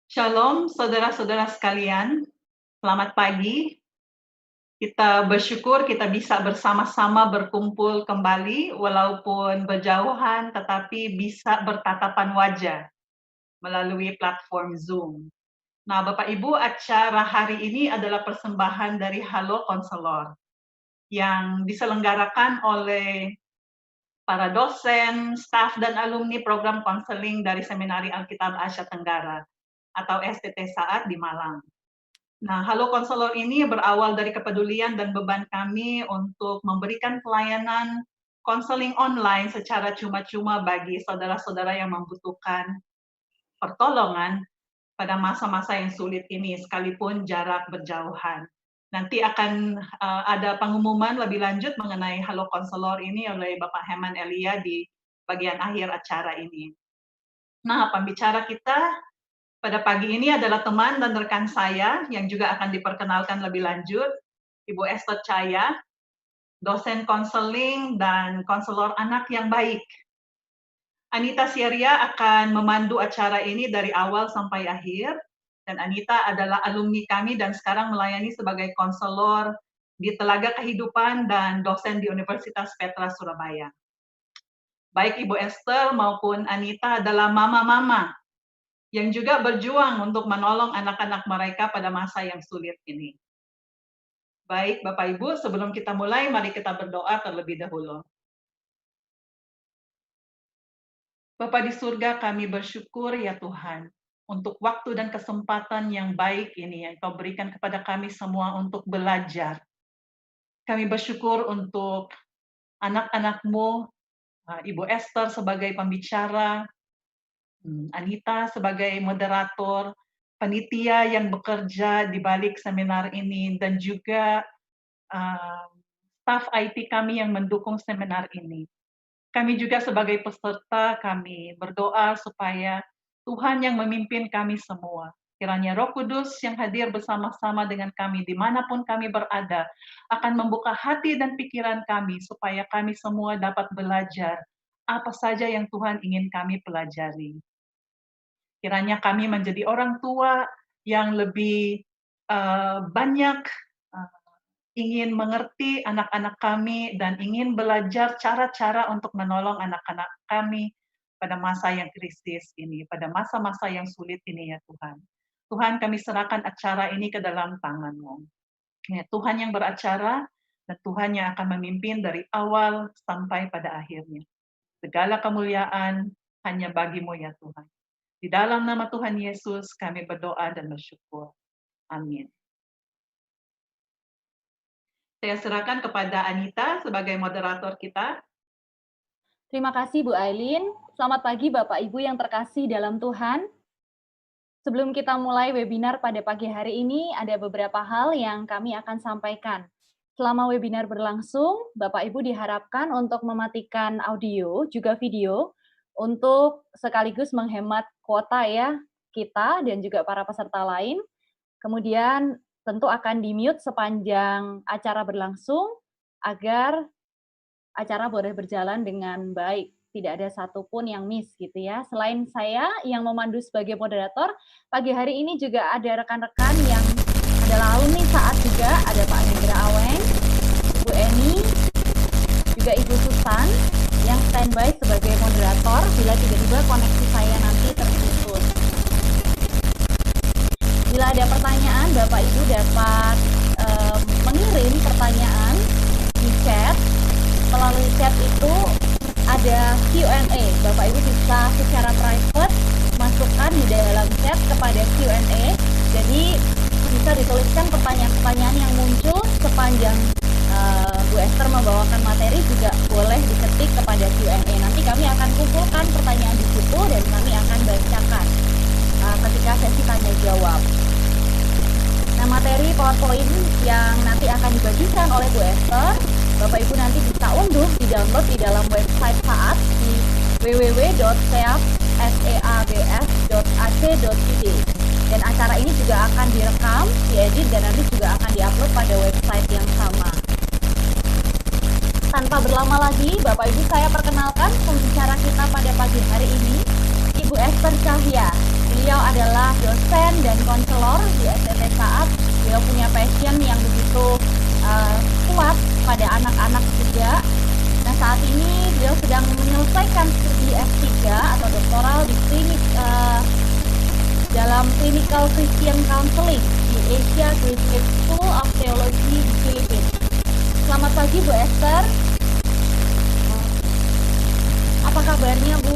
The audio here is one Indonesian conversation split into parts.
Shalom saudara-saudara sekalian, selamat pagi. Kita bersyukur kita bisa bersama-sama berkumpul kembali walaupun berjauhan tetapi bisa bertatapan wajah melalui platform Zoom. Nah, Bapak Ibu, acara hari ini adalah persembahan dari Halo Konselor yang diselenggarakan oleh para dosen, staf, dan alumni program konseling dari Seminari Alkitab Asia Tenggara atau STT Saat di Malang. Nah, Halo Konselor ini berawal dari kepedulian dan beban kami untuk memberikan pelayanan konseling online secara cuma-cuma bagi saudara-saudara yang membutuhkan pertolongan pada masa-masa yang sulit ini, sekalipun jarak berjauhan. Nanti akan ada pengumuman lebih lanjut mengenai Halo Konselor ini oleh Bapak Heman Elia di bagian akhir acara ini. Nah, pembicara kita pada pagi ini adalah teman dan rekan saya yang juga akan diperkenalkan lebih lanjut, Ibu Esther Chaya, dosen konseling dan konselor anak yang baik. Anita Sieria akan memandu acara ini dari awal sampai akhir, dan Anita adalah alumni kami dan sekarang melayani sebagai konselor di Telaga Kehidupan dan dosen di Universitas Petra Surabaya. Baik Ibu Esther maupun Anita adalah mama-mama yang juga berjuang untuk menolong anak-anak mereka pada masa yang sulit ini. Baik, Bapak Ibu, sebelum kita mulai, mari kita berdoa terlebih dahulu. Bapa di surga, kami bersyukur ya Tuhan, untuk waktu dan kesempatan yang baik ini yang Kau berikan kepada kami semua untuk belajar. Kami bersyukur untuk anak-anak-Mu, Ibu Esther sebagai pembicara, Anita sebagai moderator, panitia yang bekerja di balik seminar ini, dan juga staf IT kami yang mendukung seminar ini. Kami juga sebagai peserta, kami berdoa supaya Tuhan yang memimpin kami semua. Kiranya Roh Kudus yang hadir bersama-sama dengan kami dimanapun kami berada, akan membuka hati dan pikiran kami supaya kami semua dapat belajar apa saja yang Tuhan ingin kami pelajari. Kiranya kami menjadi orang tua yang lebih banyak ingin mengerti anak-anak kami dan ingin belajar cara-cara untuk menolong anak-anak kami pada masa yang krisis ini, pada masa-masa yang sulit ini ya Tuhan. Tuhan, kami serahkan acara ini ke dalam tangan-Mu. Ya, Tuhan yang beracara dan Tuhan yang akan memimpin dari awal sampai pada akhirnya. Segala kemuliaan hanya bagi-Mu ya Tuhan. Di dalam nama Tuhan Yesus kami berdoa dan bersyukur. Amin. Saya serahkan kepada Anita sebagai moderator kita. Terima kasih Bu Aileen. Selamat pagi Bapak Ibu yang terkasih dalam Tuhan. Sebelum kita mulai webinar pada pagi hari ini, ada beberapa hal yang kami akan sampaikan. Selama webinar berlangsung, Bapak Ibu diharapkan untuk mematikan audio, juga video, untuk sekaligus menghemat kuota ya, kita dan juga para peserta lain. Kemudian tentu akan di-mute sepanjang acara berlangsung, agar acara boleh berjalan dengan baik. Tidak ada satupun yang miss gitu ya. Selain saya yang memandu sebagai moderator, pagi hari ini juga ada rekan-rekan yang adalah alumni Saat juga, ada Pak Hendra Aweng, Bu Eni, juga Ibu Susan, yang standby sebagai moderator bila tiba-tiba koneksi saya nanti terputus. Bila ada pertanyaan, Bapak Ibu dapat mengirim pertanyaan di chat. Melalui chat itu ada Q&A. Bapak Ibu bisa secara private masukkan di dalam chat kepada Q&A. Jadi bisa dituliskan pertanyaan-pertanyaan yang muncul sepanjang Bu Esther membawakan materi, juga boleh diketik kepada Q&A. Nanti kami akan kumpulkan pertanyaan di situ dan kami akan bacakan ketika sesi tanya jawab. Nah, materi PowerPoint yang nanti akan dibagikan oleh Bu Esther, Bapak Ibu nanti bisa unduh, di-download di dalam website Saat di www.seabs.ac.id. Dan acara ini juga akan direkam, diedit, dan nanti juga akan diupload pada website yang sama. Tanpa berlama lagi, Bapak Ibu saya perkenalkan pembicara kita pada pagi hari ini, Ibu Esther Chaya. Beliau adalah dosen konselor di STT Saat. Beliau punya passion yang begitu kuat pada anak-anak juga. Nah, saat ini beliau sedang menyelesaikan studi S3 atau doktoral di dalam Clinical Christian Counseling di Asia Graduate School of Theology di Filipina. Selamat pagi Bu Esther. Apa kabarnya Bu?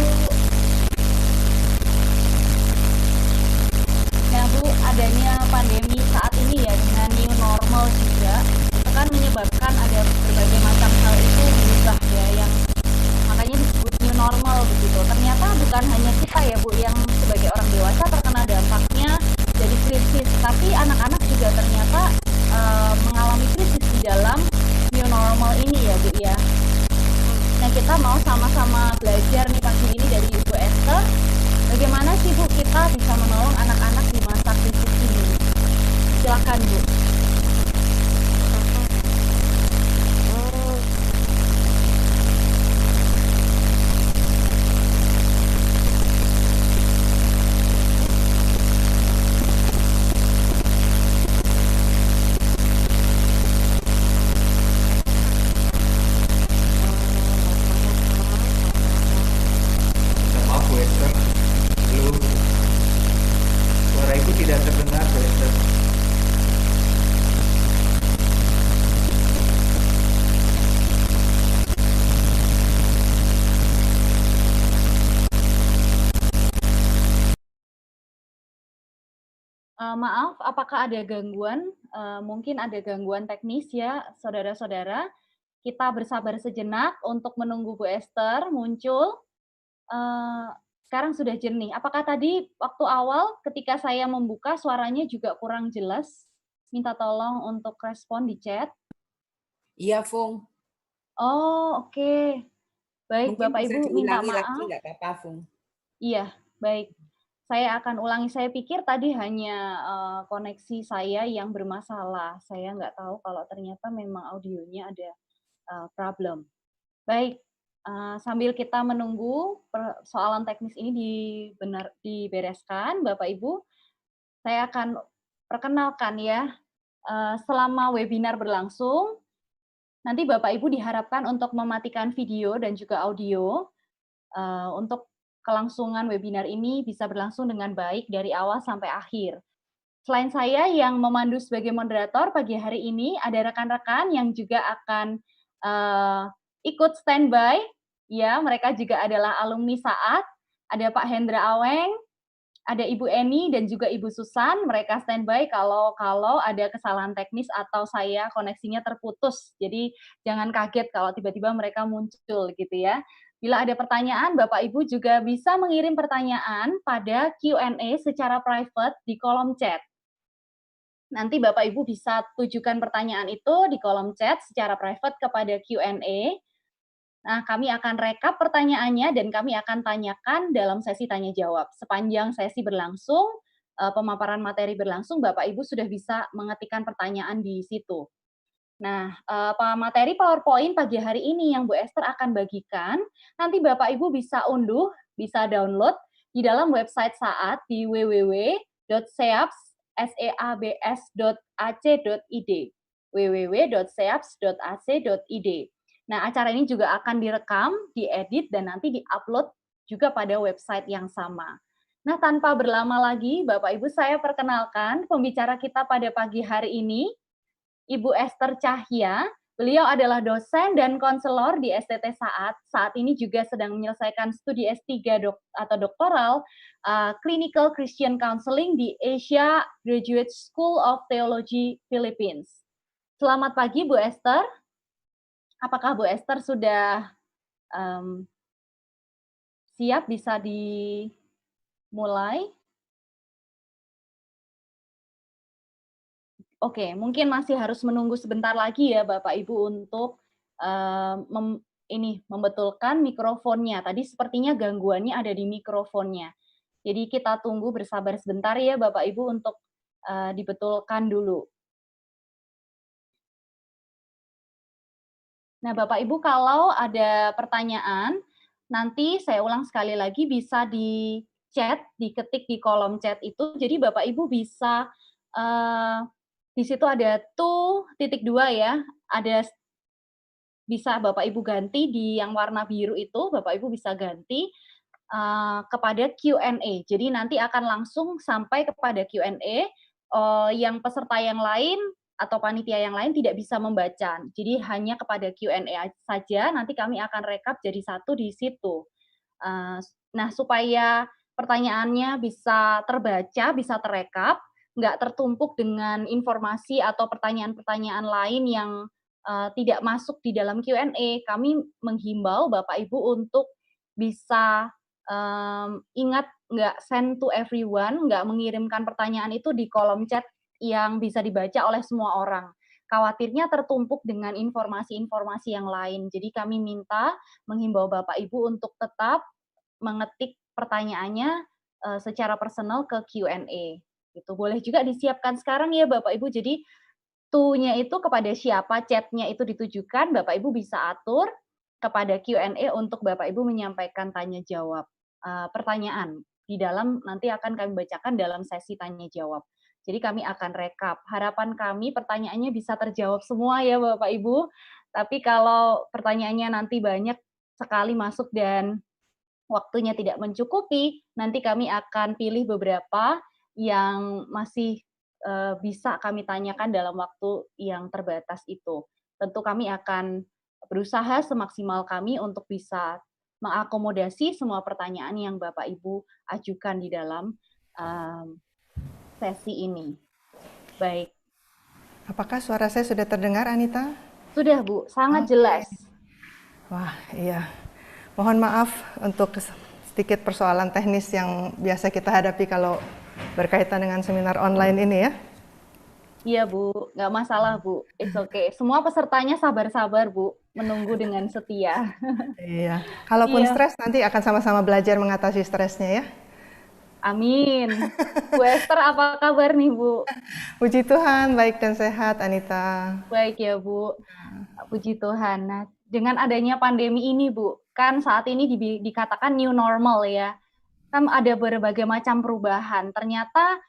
Nah Bu, adanya pandemi saat ini ya dengan new normal juga, itu kan menyebabkan ada berbagai macam hal itu berubah ya, yang makanya disebut new normal begitu. Ternyata bukan hanya kita ya Bu yang sebagai orang dewasa terkena dampaknya jadi krisis, tapi anak-anak juga ternyata mengalami krisis di dalam new normal ini ya Bu ya. Nah, kita mau sama-sama belajar nih pagi ini dari Ibu Esther, bagaimana sih Bu kita bisa menolong anak-anak di masa krisis ini. Silakan Bu. Maaf Bu Esther, halo, suara Ibu tidak terdengar Bu Esther. Maaf, apakah ada gangguan? Mungkin ada gangguan teknis ya, saudara-saudara. Kita bersabar sejenak untuk menunggu Bu Esther muncul. Sekarang sudah jernih. Apakah tadi waktu awal ketika saya membuka suaranya juga kurang jelas? Minta tolong untuk respon di chat. Iya, Fung. Oh, oke. Baik, Mungkin Bapak bisa Ibu minta diulangi lagi, maaf. nggak apa-apa, Fung. Iya, baik. Saya akan ulangi. Saya pikir tadi hanya koneksi saya yang bermasalah. Saya nggak tahu kalau ternyata memang audionya ada problem. Baik, sambil kita menunggu persoalan teknis ini dibereskan, Bapak Ibu, saya akan perkenalkan ya, selama webinar berlangsung, nanti Bapak Ibu diharapkan untuk mematikan video dan juga audio, untuk kelangsungan webinar ini bisa berlangsung dengan baik dari awal sampai akhir. Selain saya yang memandu sebagai moderator pagi hari ini, ada rekan-rekan yang juga akan ikut standby. Ya, mereka juga adalah alumni Saat. Ada Pak Hendra Aweng, ada Ibu Eni dan juga Ibu Susan. Mereka standby kalau ada kesalahan teknis atau saya koneksinya terputus. Jadi jangan kaget kalau tiba-tiba mereka muncul gitu ya. Bila ada pertanyaan, Bapak Ibu juga bisa mengirim pertanyaan pada Q&A secara private di kolom chat. Nanti Bapak Ibu bisa tujukan pertanyaan itu di kolom chat secara private kepada Q&A. Nah, kami akan rekap pertanyaannya dan kami akan tanyakan dalam sesi tanya jawab. Sepanjang sesi berlangsung, pemaparan materi berlangsung, Bapak Ibu sudah bisa mengetikkan pertanyaan di situ. Nah, materi PowerPoint pagi hari ini yang Bu Esther akan bagikan, nanti Bapak Ibu bisa unduh, bisa download di dalam website Saat di www.seabs.ac.id www.seabs.ac.id. Nah, acara ini juga akan direkam, diedit, dan nanti diupload juga pada website yang sama. Nah, tanpa berlama lagi, Bapak Ibu, saya perkenalkan pembicara kita pada pagi hari ini, Ibu Esther Cahya. Beliau adalah dosen dan konselor di STT Saat. Saat ini juga sedang menyelesaikan studi S3 atau doktoral Clinical Christian Counseling di Asia Graduate School of Theology Philippines. Selamat pagi Bu Esther. Apakah Bu Esther sudah siap bisa dimulai? Oke, mungkin masih harus menunggu sebentar lagi ya Bapak Ibu untuk membetulkan mikrofonnya. Tadi sepertinya gangguannya ada di mikrofonnya. Jadi kita tunggu bersabar sebentar ya Bapak Ibu untuk dibetulkan dulu. Nah Bapak Ibu kalau ada pertanyaan, nanti saya ulang sekali lagi bisa di chat, diketik di kolom chat itu. Jadi Bapak Ibu bisa di situ ada to.2 ya, ada bisa Bapak Ibu ganti di yang warna biru itu, Bapak Ibu bisa ganti kepada Q&A. Jadi nanti akan langsung sampai kepada Q&A, yang peserta yang lain atau panitia yang lain tidak bisa membaca. Jadi hanya kepada Q&A saja, nanti kami akan rekap jadi satu di situ. Nah, supaya pertanyaannya bisa terbaca, bisa terekap, nggak tertumpuk dengan informasi atau pertanyaan-pertanyaan lain yang tidak masuk di dalam Q&A, kami menghimbau Bapak Ibu untuk bisa ingat nggak send to everyone, nggak mengirimkan pertanyaan itu di kolom chat yang bisa dibaca oleh semua orang. Khawatirnya tertumpuk dengan informasi-informasi yang lain. Jadi kami menghimbau Bapak Ibu untuk tetap mengetik pertanyaannya secara personal ke Q&A. Gitu. Boleh juga disiapkan sekarang ya Bapak Ibu. Jadi to-nya itu kepada siapa chatnya itu ditujukan, Bapak Ibu bisa atur kepada Q&A untuk Bapak Ibu menyampaikan tanya jawab pertanyaan di dalam, nanti akan kami bacakan dalam sesi tanya jawab. Jadi kami akan rekap. Harapan kami pertanyaannya bisa terjawab semua ya Bapak Ibu. Tapi kalau pertanyaannya nanti banyak sekali masuk dan waktunya tidak mencukupi, nanti kami akan pilih beberapa yang masih bisa kami tanyakan dalam waktu yang terbatas itu. Tentu kami akan berusaha semaksimal kami untuk bisa mengakomodasi semua pertanyaan yang Bapak Ibu ajukan di dalam sesi ini. Baik. Apakah suara saya sudah terdengar, Anita? Sudah, Bu. Sangat jelas. Wah, iya. Mohon maaf untuk sedikit persoalan teknis yang biasa kita hadapi kalau berkaitan dengan seminar online ini ya. Iya, Bu. Nggak masalah, Bu. It's okay. Semua pesertanya sabar-sabar, Bu. Menunggu dengan setia. Iya. Kalaupun stres, nanti akan sama-sama belajar mengatasi stresnya ya. Amin. Bu Esther, apa kabar nih, Bu? Puji Tuhan, baik dan sehat, Anita. Baik ya, Bu. Puji Tuhan. Nah, dengan adanya pandemi ini, Bu, kan saat ini dikatakan new normal ya. Kan ada berbagai macam perubahan. Ternyata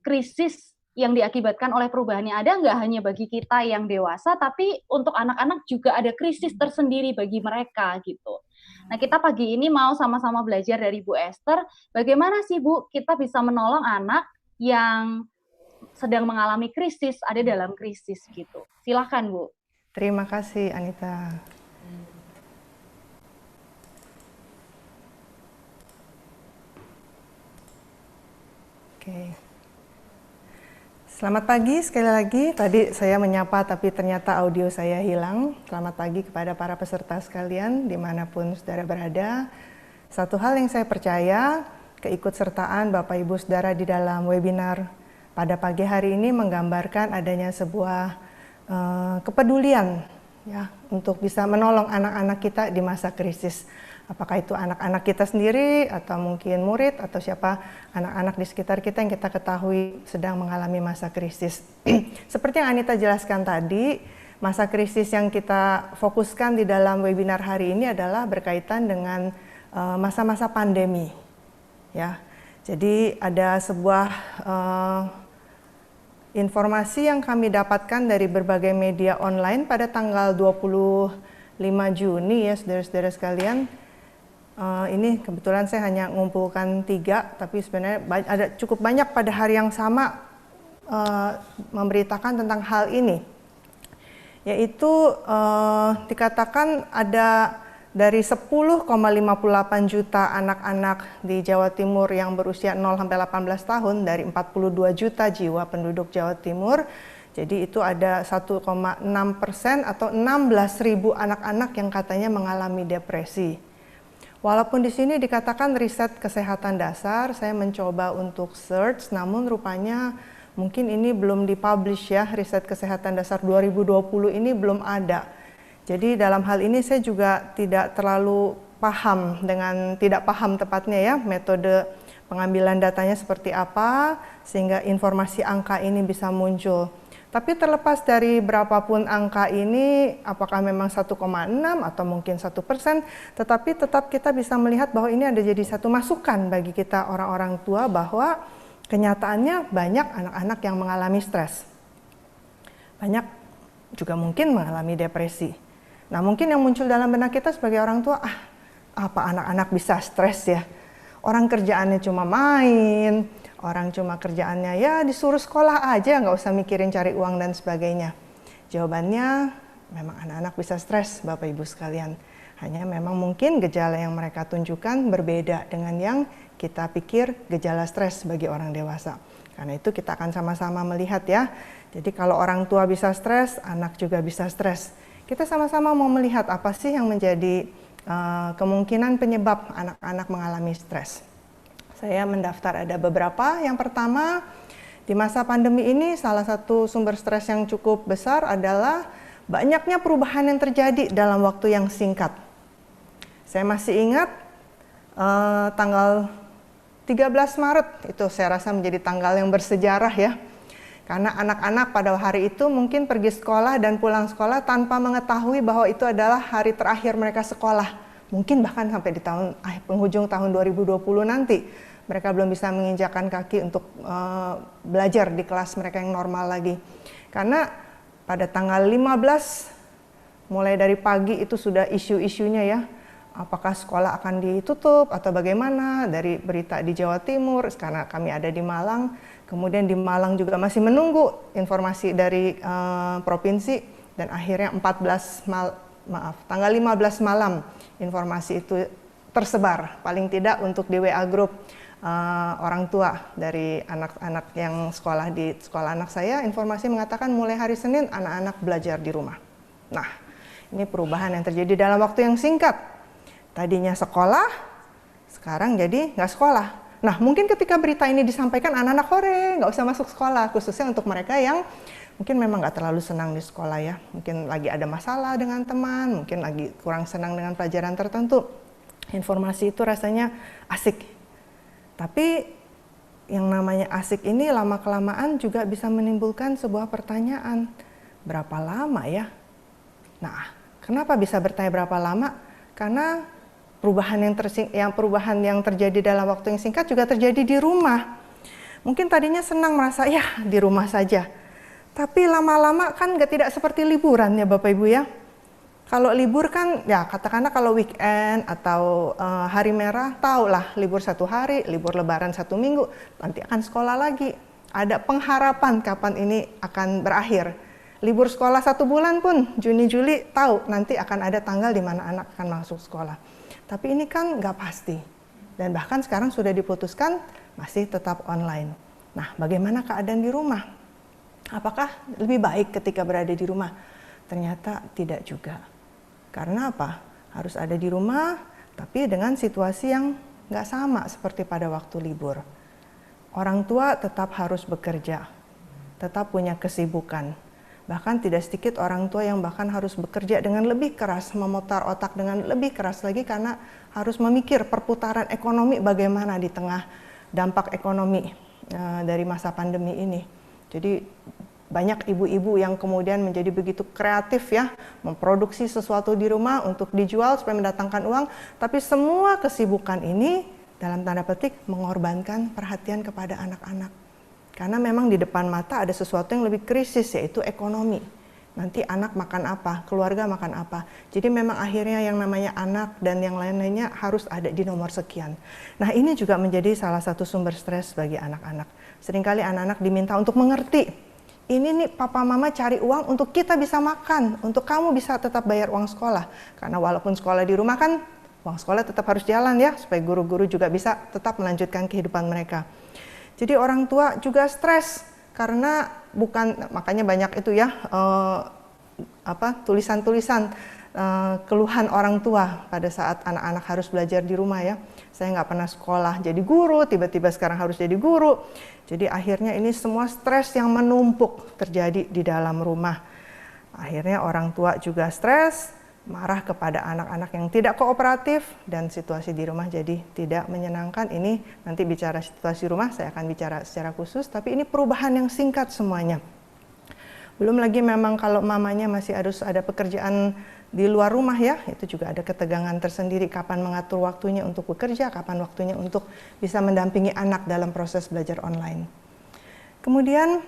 krisis yang diakibatkan oleh perubahan yang ada nggak hanya bagi kita yang dewasa, tapi untuk anak-anak juga ada krisis tersendiri bagi mereka gitu. Nah, kita pagi ini mau sama-sama belajar dari Bu Esther, bagaimana sih Bu kita bisa menolong anak yang sedang mengalami krisis, ada dalam krisis gitu. Silakan Bu. Terima kasih Anita. Oke. Selamat pagi sekali lagi. Tadi saya menyapa tapi ternyata audio saya hilang. Selamat pagi kepada para peserta sekalian dimanapun saudara berada. Satu hal yang saya percaya, keikutsertaan Bapak Ibu Saudara di dalam webinar pada pagi hari ini menggambarkan adanya sebuah kepedulian ya untuk bisa menolong anak-anak kita di masa krisis. Apakah itu anak-anak kita sendiri atau mungkin murid atau siapa anak-anak di sekitar kita yang kita ketahui sedang mengalami masa krisis. Seperti yang Anita jelaskan tadi, masa krisis yang kita fokuskan di dalam webinar hari ini adalah berkaitan dengan masa-masa pandemi. Ya, jadi ada sebuah informasi yang kami dapatkan dari berbagai media online pada tanggal 25 Juni ya saudara-saudara sekalian. Ini kebetulan saya hanya mengumpulkan 3, tapi sebenarnya ada cukup banyak pada hari yang sama memberitakan tentang hal ini. Yaitu dikatakan ada dari 10,58 juta anak-anak di Jawa Timur yang berusia 0 sampai 18 tahun dari 42 juta jiwa penduduk Jawa Timur. Jadi itu ada 1,6% atau 16.000 anak-anak yang katanya mengalami depresi. Walaupun di sini dikatakan riset kesehatan dasar, saya mencoba untuk search, namun rupanya mungkin ini belum dipublish ya, riset kesehatan dasar 2020 ini belum ada. Jadi dalam hal ini saya juga tidak terlalu paham tidak paham tepatnya ya metode pengambilan datanya seperti apa sehingga informasi angka ini bisa muncul. Tapi terlepas dari berapapun angka ini, apakah memang 1,6 atau mungkin 1%, tetapi tetap kita bisa melihat bahwa ini ada jadi satu masukan bagi kita orang-orang tua bahwa kenyataannya banyak anak-anak yang mengalami stres. Banyak juga mungkin mengalami depresi. Nah, mungkin yang muncul dalam benak kita sebagai orang tua, apa anak-anak bisa stres ya? Orang kerjaannya cuma main, orang cuma kerjaannya ya disuruh sekolah aja, nggak usah mikirin cari uang dan sebagainya. Jawabannya, memang anak-anak bisa stres, Bapak Ibu sekalian. Hanya memang mungkin gejala yang mereka tunjukkan berbeda dengan yang kita pikir gejala stres bagi orang dewasa. Karena itu kita akan sama-sama melihat ya. Jadi kalau orang tua bisa stres, anak juga bisa stres. Kita sama-sama mau melihat apa sih yang menjadi kemungkinan penyebab anak-anak mengalami stres. Saya mendaftar ada beberapa. Yang pertama, di masa pandemi ini salah satu sumber stres yang cukup besar adalah banyaknya perubahan yang terjadi dalam waktu yang singkat. Saya masih ingat tanggal 13 Maret, itu saya rasa menjadi tanggal yang bersejarah ya. Karena anak-anak pada hari itu mungkin pergi sekolah dan pulang sekolah tanpa mengetahui bahwa itu adalah hari terakhir mereka sekolah. Mungkin bahkan sampai di penghujung tahun 2020 nanti. Mereka belum bisa menginjakkan kaki untuk belajar di kelas mereka yang normal lagi. Karena pada tanggal 15, mulai dari pagi itu sudah isu-isunya ya. Apakah sekolah akan ditutup atau bagaimana, dari berita di Jawa Timur, karena kami ada di Malang. Kemudian di Malang juga masih menunggu informasi dari provinsi, dan akhirnya tanggal 15 malam informasi itu tersebar, paling tidak untuk di WA group orang tua dari anak-anak yang sekolah di sekolah anak saya. Informasi mengatakan mulai hari Senin anak-anak belajar di rumah. Nah, ini perubahan yang terjadi dalam waktu yang singkat. Tadinya sekolah, sekarang jadi nggak sekolah. Nah, mungkin ketika berita ini disampaikan, anak-anak nggak usah masuk sekolah, khususnya untuk mereka yang mungkin memang nggak terlalu senang di sekolah ya. Mungkin lagi ada masalah dengan teman, mungkin lagi kurang senang dengan pelajaran tertentu. Informasi itu rasanya asik. Tapi yang namanya asik ini lama-kelamaan juga bisa menimbulkan sebuah pertanyaan. Berapa lama ya? Nah, kenapa bisa bertanya berapa lama? Karena perubahan yang terjadi dalam waktu yang singkat juga terjadi di rumah. Mungkin tadinya senang merasa ya di rumah saja. Tapi lama-lama kan tidak seperti liburan ya Bapak Ibu ya. Kalau libur kan ya katakanlah kalau weekend atau hari merah, tahulah libur 1 hari, libur lebaran 1 minggu, nanti akan sekolah lagi. Ada pengharapan kapan ini akan berakhir. Libur sekolah 1 bulan pun, Juni, Juli, tahu nanti akan ada tanggal di mana anak akan masuk sekolah. Tapi ini kan nggak pasti. Dan bahkan sekarang sudah diputuskan masih tetap online. Nah, bagaimana keadaan di rumah? Apakah lebih baik ketika berada di rumah? Ternyata tidak juga. Karena apa? Harus ada di rumah, tapi dengan situasi yang nggak sama seperti pada waktu libur. Orang tua tetap harus bekerja, tetap punya kesibukan. Bahkan tidak sedikit orang tua yang bahkan harus bekerja dengan lebih keras, memutar otak dengan lebih keras lagi karena harus memikir perputaran ekonomi bagaimana di tengah dampak ekonomi dari masa pandemi ini. Jadi banyak ibu-ibu yang kemudian menjadi begitu kreatif ya, memproduksi sesuatu di rumah untuk dijual supaya mendatangkan uang, tapi semua kesibukan ini dalam tanda petik mengorbankan perhatian kepada anak-anak. Karena memang di depan mata ada sesuatu yang lebih krisis, yaitu ekonomi. Nanti anak makan apa, keluarga makan apa. Jadi memang akhirnya yang namanya anak dan yang lain-lainnya harus ada di nomor sekian. Nah, ini juga menjadi salah satu sumber stres bagi anak-anak. Seringkali anak-anak diminta untuk mengerti. Ini nih papa mama cari uang untuk kita bisa makan, untuk kamu bisa tetap bayar uang sekolah. Karena walaupun sekolah di rumah kan, uang sekolah tetap harus jalan ya, supaya guru-guru juga bisa tetap melanjutkan kehidupan mereka. Jadi orang tua juga stres karena makanya banyak itu ya tulisan-tulisan keluhan orang tua pada saat anak-anak harus belajar di rumah ya. Saya nggak pernah sekolah jadi guru, tiba-tiba sekarang harus jadi guru. Jadi akhirnya ini semua stres yang menumpuk terjadi di dalam rumah. Akhirnya orang tua juga stres, marah kepada anak-anak yang tidak kooperatif, dan situasi di rumah jadi tidak menyenangkan. Ini nanti bicara situasi rumah, saya akan bicara secara khusus, tapi ini perubahan yang singkat semuanya. Belum lagi memang kalau mamanya masih harus ada pekerjaan di luar rumah ya, itu juga ada ketegangan tersendiri kapan mengatur waktunya untuk bekerja, kapan waktunya untuk bisa mendampingi anak dalam proses belajar online. Kemudian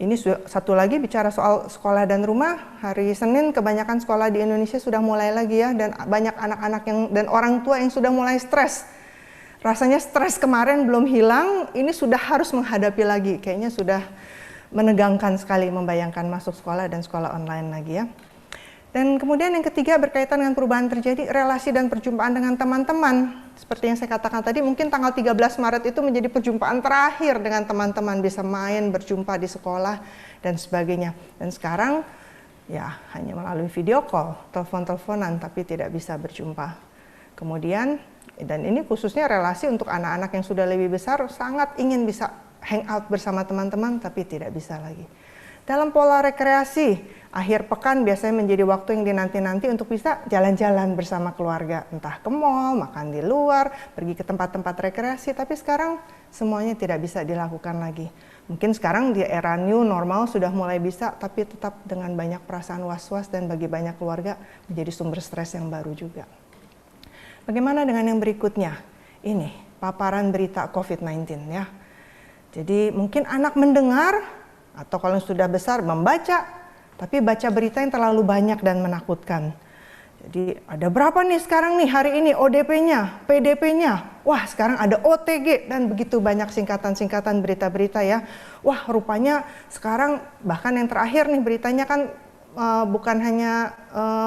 ini satu lagi bicara soal sekolah dan rumah. Hari Senin kebanyakan sekolah di Indonesia sudah mulai lagi ya, dan banyak anak-anak dan orang tua yang sudah mulai stres. Rasanya stres kemarin belum hilang, ini sudah harus menghadapi lagi. Kayaknya sudah menegangkan sekali membayangkan masuk sekolah dan sekolah online lagi ya. Dan kemudian yang ketiga berkaitan dengan perubahan terjadi relasi dan perjumpaan dengan teman-teman. Seperti yang saya katakan tadi, mungkin tanggal 13 Maret itu menjadi perjumpaan terakhir dengan teman-teman, bisa main, berjumpa di sekolah, dan sebagainya. Dan sekarang ya hanya melalui video call, telepon-teleponan, tapi tidak bisa berjumpa. Kemudian, dan ini khususnya relasi untuk anak-anak yang sudah lebih besar, sangat ingin bisa hangout bersama teman-teman, tapi tidak bisa lagi. Dalam pola rekreasi, akhir pekan biasanya menjadi waktu yang dinanti-nanti untuk bisa jalan-jalan bersama keluarga. Entah ke mall, makan di luar, pergi ke tempat-tempat rekreasi, tapi sekarang semuanya tidak bisa dilakukan lagi. Mungkin sekarang di era new normal sudah mulai bisa, tapi tetap dengan banyak perasaan was-was dan bagi banyak keluarga menjadi sumber stres yang baru juga. Bagaimana dengan yang berikutnya? Ini, paparan berita COVID-19 ya. Jadi mungkin anak mendengar, atau kalau sudah besar membaca, tapi baca berita yang terlalu banyak dan menakutkan. Jadi ada berapa nih sekarang nih hari ini ODP-nya, PDP-nya, wah sekarang ada OTG, dan begitu banyak singkatan-singkatan berita-berita ya. Wah rupanya sekarang bahkan yang terakhir nih beritanya kan bukan hanya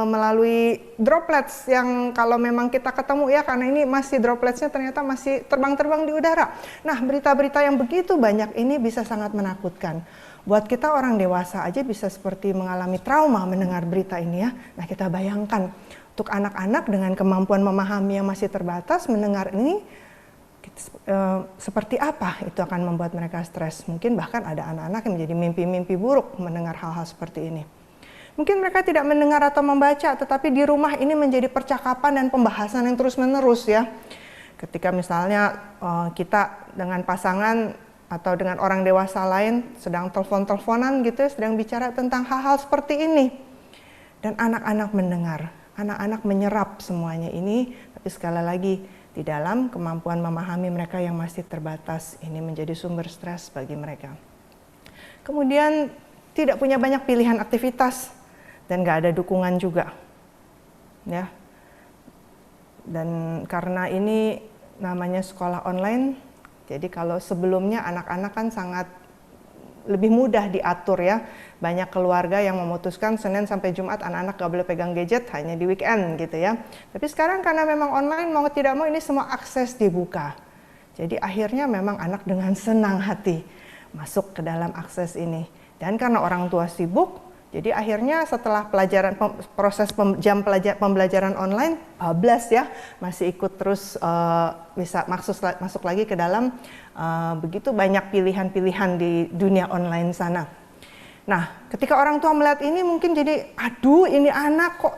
melalui droplets yang kalau memang kita ketemu ya, karena ini masih dropletsnya ternyata masih terbang-terbang di udara. Nah berita-berita yang begitu banyak ini bisa sangat menakutkan. Buat kita orang dewasa aja bisa seperti mengalami trauma mendengar berita ini ya. Nah kita bayangkan untuk anak-anak dengan kemampuan memahami yang masih terbatas mendengar ini seperti apa itu akan membuat mereka stres. Mungkin bahkan ada anak-anak yang menjadi mimpi-mimpi buruk mendengar hal-hal seperti ini. Mungkin mereka tidak mendengar atau membaca, tetapi di rumah ini menjadi percakapan dan pembahasan yang terus-menerus ya. Ketika misalnya kita dengan pasangan atau dengan orang dewasa lain sedang telepon-teleponan gitu ya, sedang bicara tentang hal-hal seperti ini. Dan anak-anak mendengar, anak-anak menyerap semuanya ini, tapi sekali lagi di dalam kemampuan memahami mereka yang masih terbatas, ini menjadi sumber stres bagi mereka. Kemudian tidak punya banyak pilihan aktivitas dan nggak ada dukungan juga. Ya. Dan karena ini namanya sekolah online, jadi kalau sebelumnya anak-anak kan sangat lebih mudah diatur ya. Banyak keluarga yang memutuskan Senin sampai Jumat anak-anak gak boleh pegang gadget, hanya di weekend gitu ya. Tapi sekarang karena memang online mau tidak mau ini semua akses dibuka. Jadi akhirnya memang anak dengan senang hati masuk ke dalam akses ini. Dan karena orang tua sibuk, jadi akhirnya setelah proses jam pembelajaran online, bablas ya, masih ikut terus bisa masuk lagi ke dalam begitu banyak pilihan-pilihan di dunia online sana. Nah, ketika orang tua melihat ini mungkin jadi, aduh ini anak kok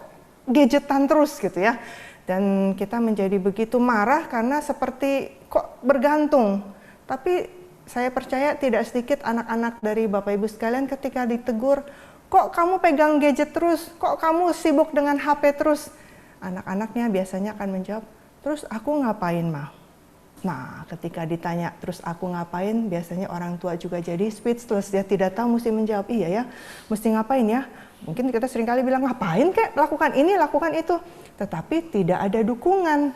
gadgetan terus gitu ya. Dan kita menjadi begitu marah karena seperti kok bergantung. Tapi saya percaya tidak sedikit anak-anak dari Bapak Ibu sekalian ketika ditegur, kok kamu pegang gadget terus? Kok kamu sibuk dengan HP terus? Anak-anaknya biasanya akan menjawab, terus aku ngapain, Ma? Nah, ketika ditanya, terus aku ngapain? Biasanya orang tua juga jadi speechless. Dia tidak tahu mesti menjawab, iya ya, mesti ngapain ya? Mungkin kita seringkali bilang, ngapain kek? Lakukan ini, lakukan itu. Tetapi tidak ada dukungan.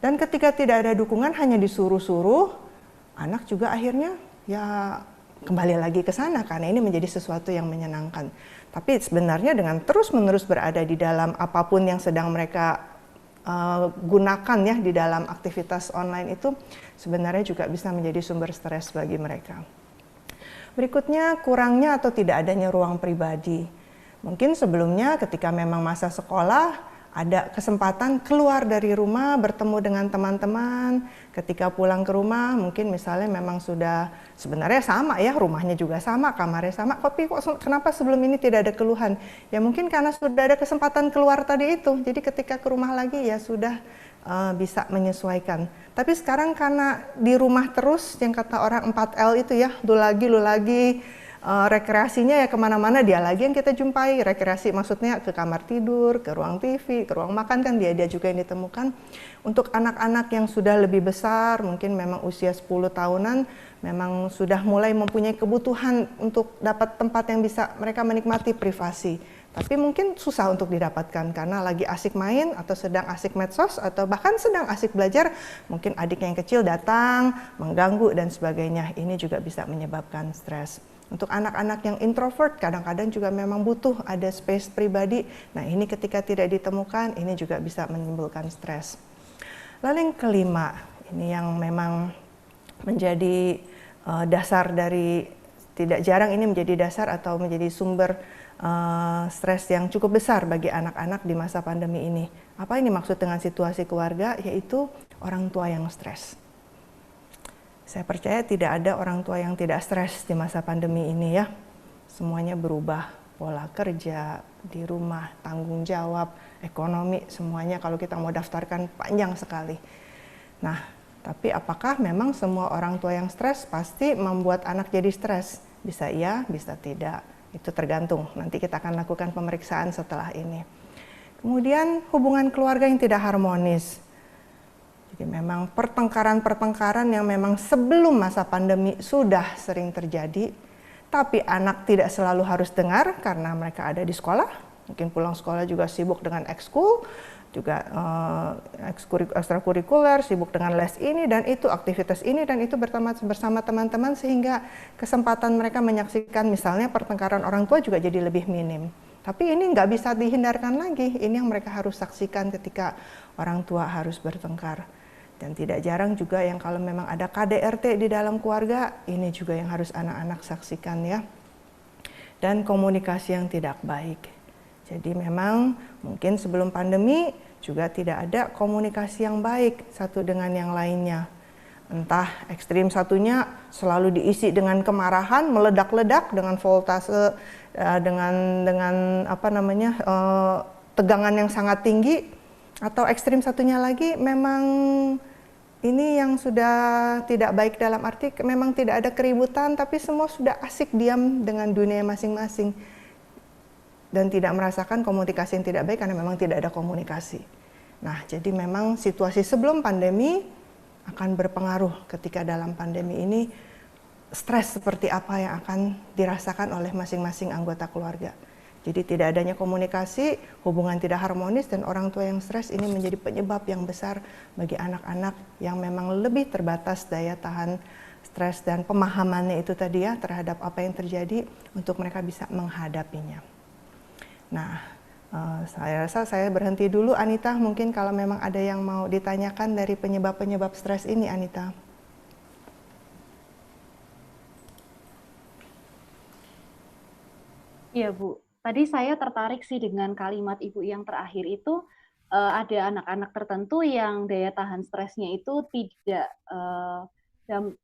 Dan ketika tidak ada dukungan, hanya disuruh-suruh, anak juga akhirnya ya kembali lagi ke sana karena ini menjadi sesuatu yang menyenangkan. Tapi sebenarnya dengan terus-menerus berada di dalam apapun yang sedang mereka gunakan ya di dalam aktivitas online itu sebenarnya juga bisa menjadi sumber stres bagi mereka. Berikutnya, kurangnya atau tidak adanya ruang pribadi. Mungkin sebelumnya ketika memang masa sekolah ada kesempatan keluar dari rumah, bertemu dengan teman-teman. Ketika pulang ke rumah, mungkin misalnya memang sudah sebenarnya sama ya, rumahnya juga sama, kamarnya sama. Tapi kok kenapa sebelum ini tidak ada keluhan? Ya mungkin karena sudah ada kesempatan keluar tadi itu. Jadi ketika ke rumah lagi ya sudah bisa menyesuaikan. Tapi sekarang karena di rumah terus, yang kata orang 4L itu ya, lu lagi, rekreasinya ya kemana-mana dia lagi yang kita jumpai. Rekreasi maksudnya ke kamar tidur, ke ruang TV, ke ruang makan kan dia juga yang ditemukan. Untuk anak-anak yang sudah lebih besar, mungkin memang usia 10 tahunan, memang sudah mulai mempunyai kebutuhan untuk dapat tempat yang bisa mereka menikmati privasi. Tapi mungkin susah untuk didapatkan karena lagi asik main atau sedang asik medsos atau bahkan sedang asik belajar, mungkin adik yang kecil datang, mengganggu dan sebagainya. Ini juga bisa menyebabkan stres. Untuk anak-anak yang introvert kadang-kadang juga memang butuh ada space pribadi. Nah, ini ketika tidak ditemukan, ini juga bisa menimbulkan stres. Lalu yang kelima, ini yang memang menjadi dasar dari, tidak jarang ini menjadi dasar atau menjadi sumber stres yang cukup besar bagi anak-anak di masa pandemi ini. Apa ini maksud dengan situasi keluarga? Yaitu orang tua yang stres. Saya percaya tidak ada orang tua yang tidak stres di masa pandemi ini ya. Semuanya berubah, pola kerja, di rumah, tanggung jawab, ekonomi, semuanya kalau kita mau daftarkan panjang sekali. Nah, tapi apakah memang semua orang tua yang stres pasti membuat anak jadi stres? Bisa iya, bisa tidak. Itu tergantung, nanti kita akan lakukan pemeriksaan setelah ini. Kemudian hubungan keluarga yang tidak harmonis. Jadi memang pertengkaran-pertengkaran yang memang sebelum masa pandemi sudah sering terjadi, tapi anak tidak selalu harus dengar karena mereka ada di sekolah, mungkin pulang sekolah juga sibuk dengan ekskul, juga ekstrakurikuler, sibuk dengan les ini dan itu, aktivitas ini dan itu bersama teman-teman sehingga kesempatan mereka menyaksikan misalnya pertengkaran orang tua juga jadi lebih minim. Tapi ini nggak bisa dihindarkan lagi, ini yang mereka harus saksikan ketika orang tua harus bertengkar. Dan tidak jarang juga yang kalau memang ada KDRT di dalam keluarga, ini juga yang harus anak-anak saksikan ya. Dan komunikasi yang tidak baik. Jadi memang mungkin sebelum pandemi juga tidak ada komunikasi yang baik satu dengan yang lainnya. Entah ekstrim satunya selalu diisi dengan kemarahan, meledak-ledak dengan voltase, dengan apa namanya tegangan yang sangat tinggi. Atau ekstrim satunya lagi memang ini yang sudah tidak baik dalam arti memang tidak ada keributan tapi semua sudah asik diam dengan dunia masing-masing dan tidak merasakan komunikasi yang tidak baik karena memang tidak ada komunikasi. Nah, jadi memang situasi sebelum pandemi akan berpengaruh ketika dalam pandemi ini stres seperti apa yang akan dirasakan oleh masing-masing anggota keluarga. Jadi tidak adanya komunikasi, hubungan tidak harmonis dan orang tua yang stres ini menjadi penyebab yang besar bagi anak-anak yang memang lebih terbatas daya tahan stres dan pemahamannya itu tadi ya terhadap apa yang terjadi untuk mereka bisa menghadapinya. Nah, saya rasa saya berhenti dulu Anita, mungkin kalau memang ada yang mau ditanyakan dari penyebab-penyebab stres ini Anita. Iya Bu. Tadi saya tertarik sih dengan kalimat Ibu yang terakhir itu, ada anak-anak tertentu yang daya tahan stresnya itu tidak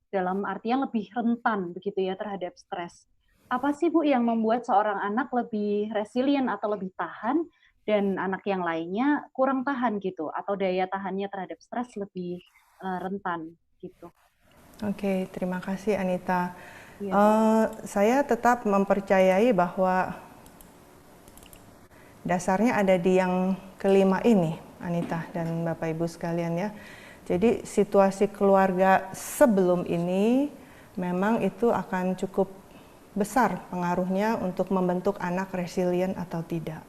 dalam artian lebih rentan begitu ya terhadap stres. Apa sih Bu yang membuat seorang anak lebih resilient atau lebih tahan dan anak yang lainnya kurang tahan gitu atau daya tahannya terhadap stres lebih rentan gitu? Oke, terima kasih Anita. Ya. Saya tetap mempercayai bahwa dasarnya ada di yang kelima ini, Anita dan Bapak Ibu sekalian ya. Jadi situasi keluarga sebelum ini memang itu akan cukup besar pengaruhnya untuk membentuk anak resilient atau tidak.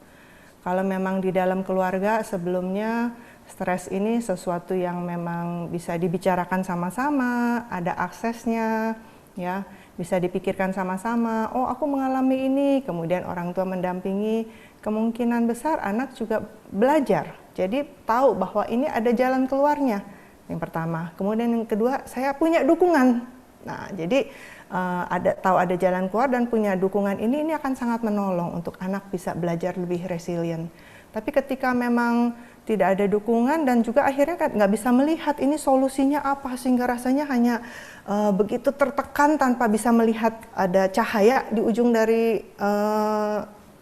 Kalau memang di dalam keluarga sebelumnya stres ini sesuatu yang memang bisa dibicarakan sama-sama, ada aksesnya, ya bisa dipikirkan sama-sama. Oh, aku mengalami ini, kemudian orang tua mendampingi. Kemungkinan besar anak juga belajar, jadi tahu bahwa ini ada jalan keluarnya. Yang pertama, kemudian yang kedua, saya punya dukungan. Nah, jadi tahu ada jalan keluar dan punya dukungan ini akan sangat menolong untuk anak bisa belajar lebih resilient. Tapi ketika memang tidak ada dukungan dan juga akhirnya kan nggak bisa melihat ini solusinya apa sehingga rasanya hanya begitu tertekan tanpa bisa melihat ada cahaya di ujung dari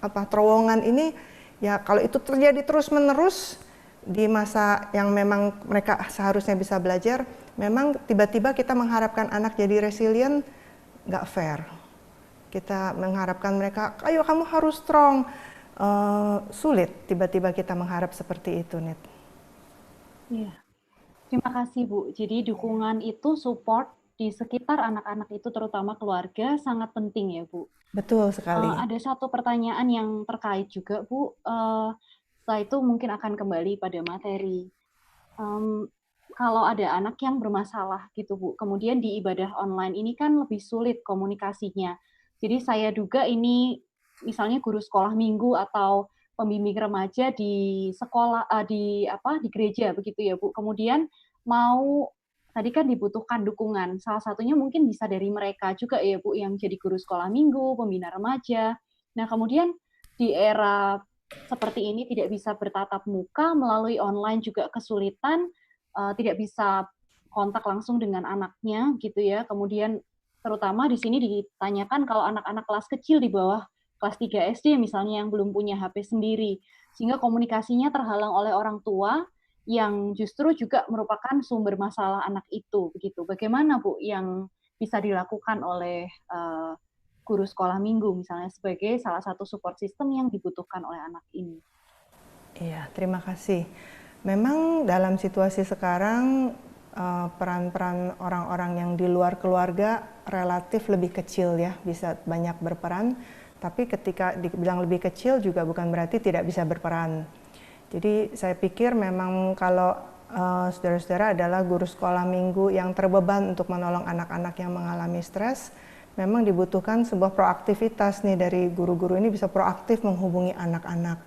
terowongan ini, ya kalau itu terjadi terus-menerus di masa yang memang mereka seharusnya bisa belajar, memang tiba-tiba kita mengharapkan anak jadi resilient, nggak fair. kita mengharapkan mereka, ayo kamu harus strong. Sulit tiba-tiba kita mengharap seperti itu, Nit. Iya. Terima kasih, Bu. Jadi dukungan itu, support di sekitar anak-anak itu, terutama keluarga, sangat penting ya, Bu. Betul sekali. Ada satu pertanyaan yang terkait juga, Bu. Setelah itu mungkin akan kembali pada materi. Kalau ada anak yang bermasalah gitu, Bu, kemudian di ibadah online ini kan lebih sulit komunikasinya. Jadi saya duga ini misalnya guru sekolah minggu atau pembimbing remaja di sekolah, di gereja begitu ya, Bu. Kemudian tadi kan dibutuhkan dukungan. Salah satunya mungkin bisa dari mereka juga ya, Bu, yang jadi guru sekolah minggu, pembina remaja. Nah, kemudian di era seperti ini tidak bisa bertatap muka, melalui online juga kesulitan, tidak bisa kontak langsung dengan anaknya gitu ya. Kemudian terutama di sini ditanyakan kalau anak-anak kelas kecil di bawah kelas 3 SD misalnya yang belum punya HP sendiri, sehingga komunikasinya terhalang oleh orang tua yang justru juga merupakan sumber masalah anak itu begitu. Bagaimana, Bu, yang bisa dilakukan oleh guru sekolah minggu misalnya sebagai salah satu support system yang dibutuhkan oleh anak ini? Iya, terima kasih. Memang dalam situasi sekarang peran-peran orang-orang yang di luar keluarga relatif lebih kecil ya, bisa banyak berperan. Tapi ketika dibilang lebih kecil juga bukan berarti tidak bisa berperan. Jadi saya pikir memang kalau saudara-saudara adalah guru sekolah minggu yang terbeban untuk menolong anak-anak yang mengalami stres, memang dibutuhkan sebuah proaktivitas nih dari guru-guru ini bisa proaktif menghubungi anak-anak.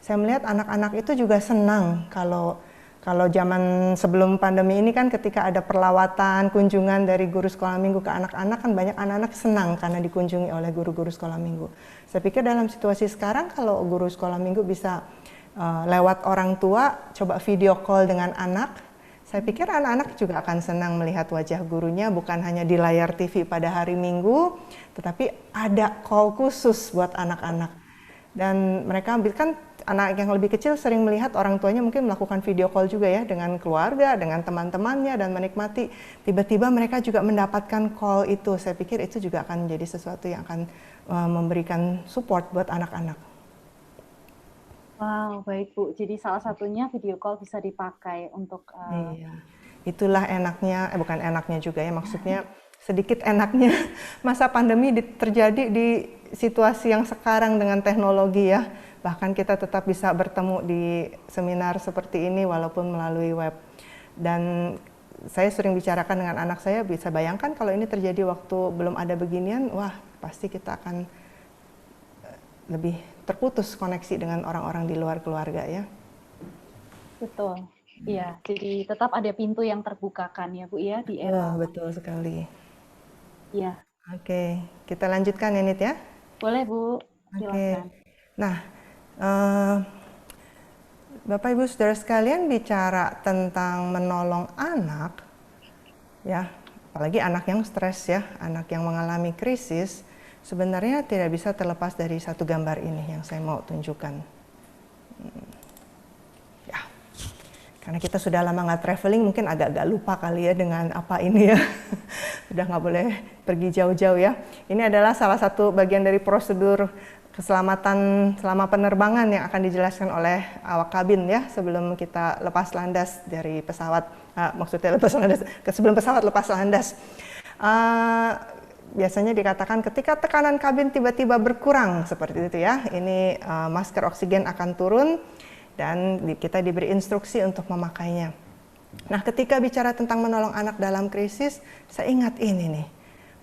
Saya melihat anak-anak itu juga senang kalau zaman sebelum pandemi ini kan ketika ada perlawatan, kunjungan dari guru sekolah minggu ke anak-anak kan banyak anak-anak senang karena dikunjungi oleh guru-guru sekolah minggu. Saya pikir dalam situasi sekarang kalau guru sekolah minggu bisa lewat orang tua, coba video call dengan anak, saya pikir anak-anak juga akan senang melihat wajah gurunya bukan hanya di layar TV pada hari Minggu, tetapi ada call khusus buat anak-anak. Dan mereka kan anak yang lebih kecil sering melihat orang tuanya mungkin melakukan video call juga ya dengan keluarga, dengan teman-temannya dan menikmati. Tiba-tiba mereka juga mendapatkan call itu. Saya pikir itu juga akan menjadi sesuatu yang akan memberikan support buat anak-anak. Wow, baik Bu. Jadi salah satunya video call bisa dipakai untuk... Iya, itulah enaknya, bukan enaknya juga ya, maksudnya sedikit enaknya masa pandemi terjadi di situasi yang sekarang dengan teknologi ya. Bahkan kita tetap bisa bertemu di seminar seperti ini walaupun melalui web. Dan saya sering bicarakan dengan anak saya, bisa bayangkan kalau ini terjadi waktu belum ada beginian, wah pasti kita akan lebih terputus koneksi dengan orang-orang di luar keluarga ya. Betul, iya. Jadi tetap ada pintu yang terbukakan ya Bu ya di era. Betul sekali. Iya. Oke, kita lanjutkan ya Nit ya. Boleh Bu, silakan. Nah, Bapak Ibu Saudara sekalian bicara tentang menolong anak, ya, apalagi anak yang stres ya, anak yang mengalami krisis, sebenarnya tidak bisa terlepas dari satu gambar ini yang saya mau tunjukkan. Ya, karena kita sudah lama nggak traveling, mungkin agak-agak lupa kali ya dengan apa ini ya. Udah nggak boleh pergi jauh-jauh ya. Ini adalah salah satu bagian dari prosedur keselamatan selama penerbangan yang akan dijelaskan oleh awak kabin ya sebelum kita lepas landas dari pesawat. Maksudnya lepas landas, sebelum pesawat lepas landas. Biasanya dikatakan ketika tekanan kabin tiba-tiba berkurang seperti itu ya. Ini masker oksigen akan turun dan kita diberi instruksi untuk memakainya. Nah, ketika bicara tentang menolong anak dalam krisis, saya ingat ini nih.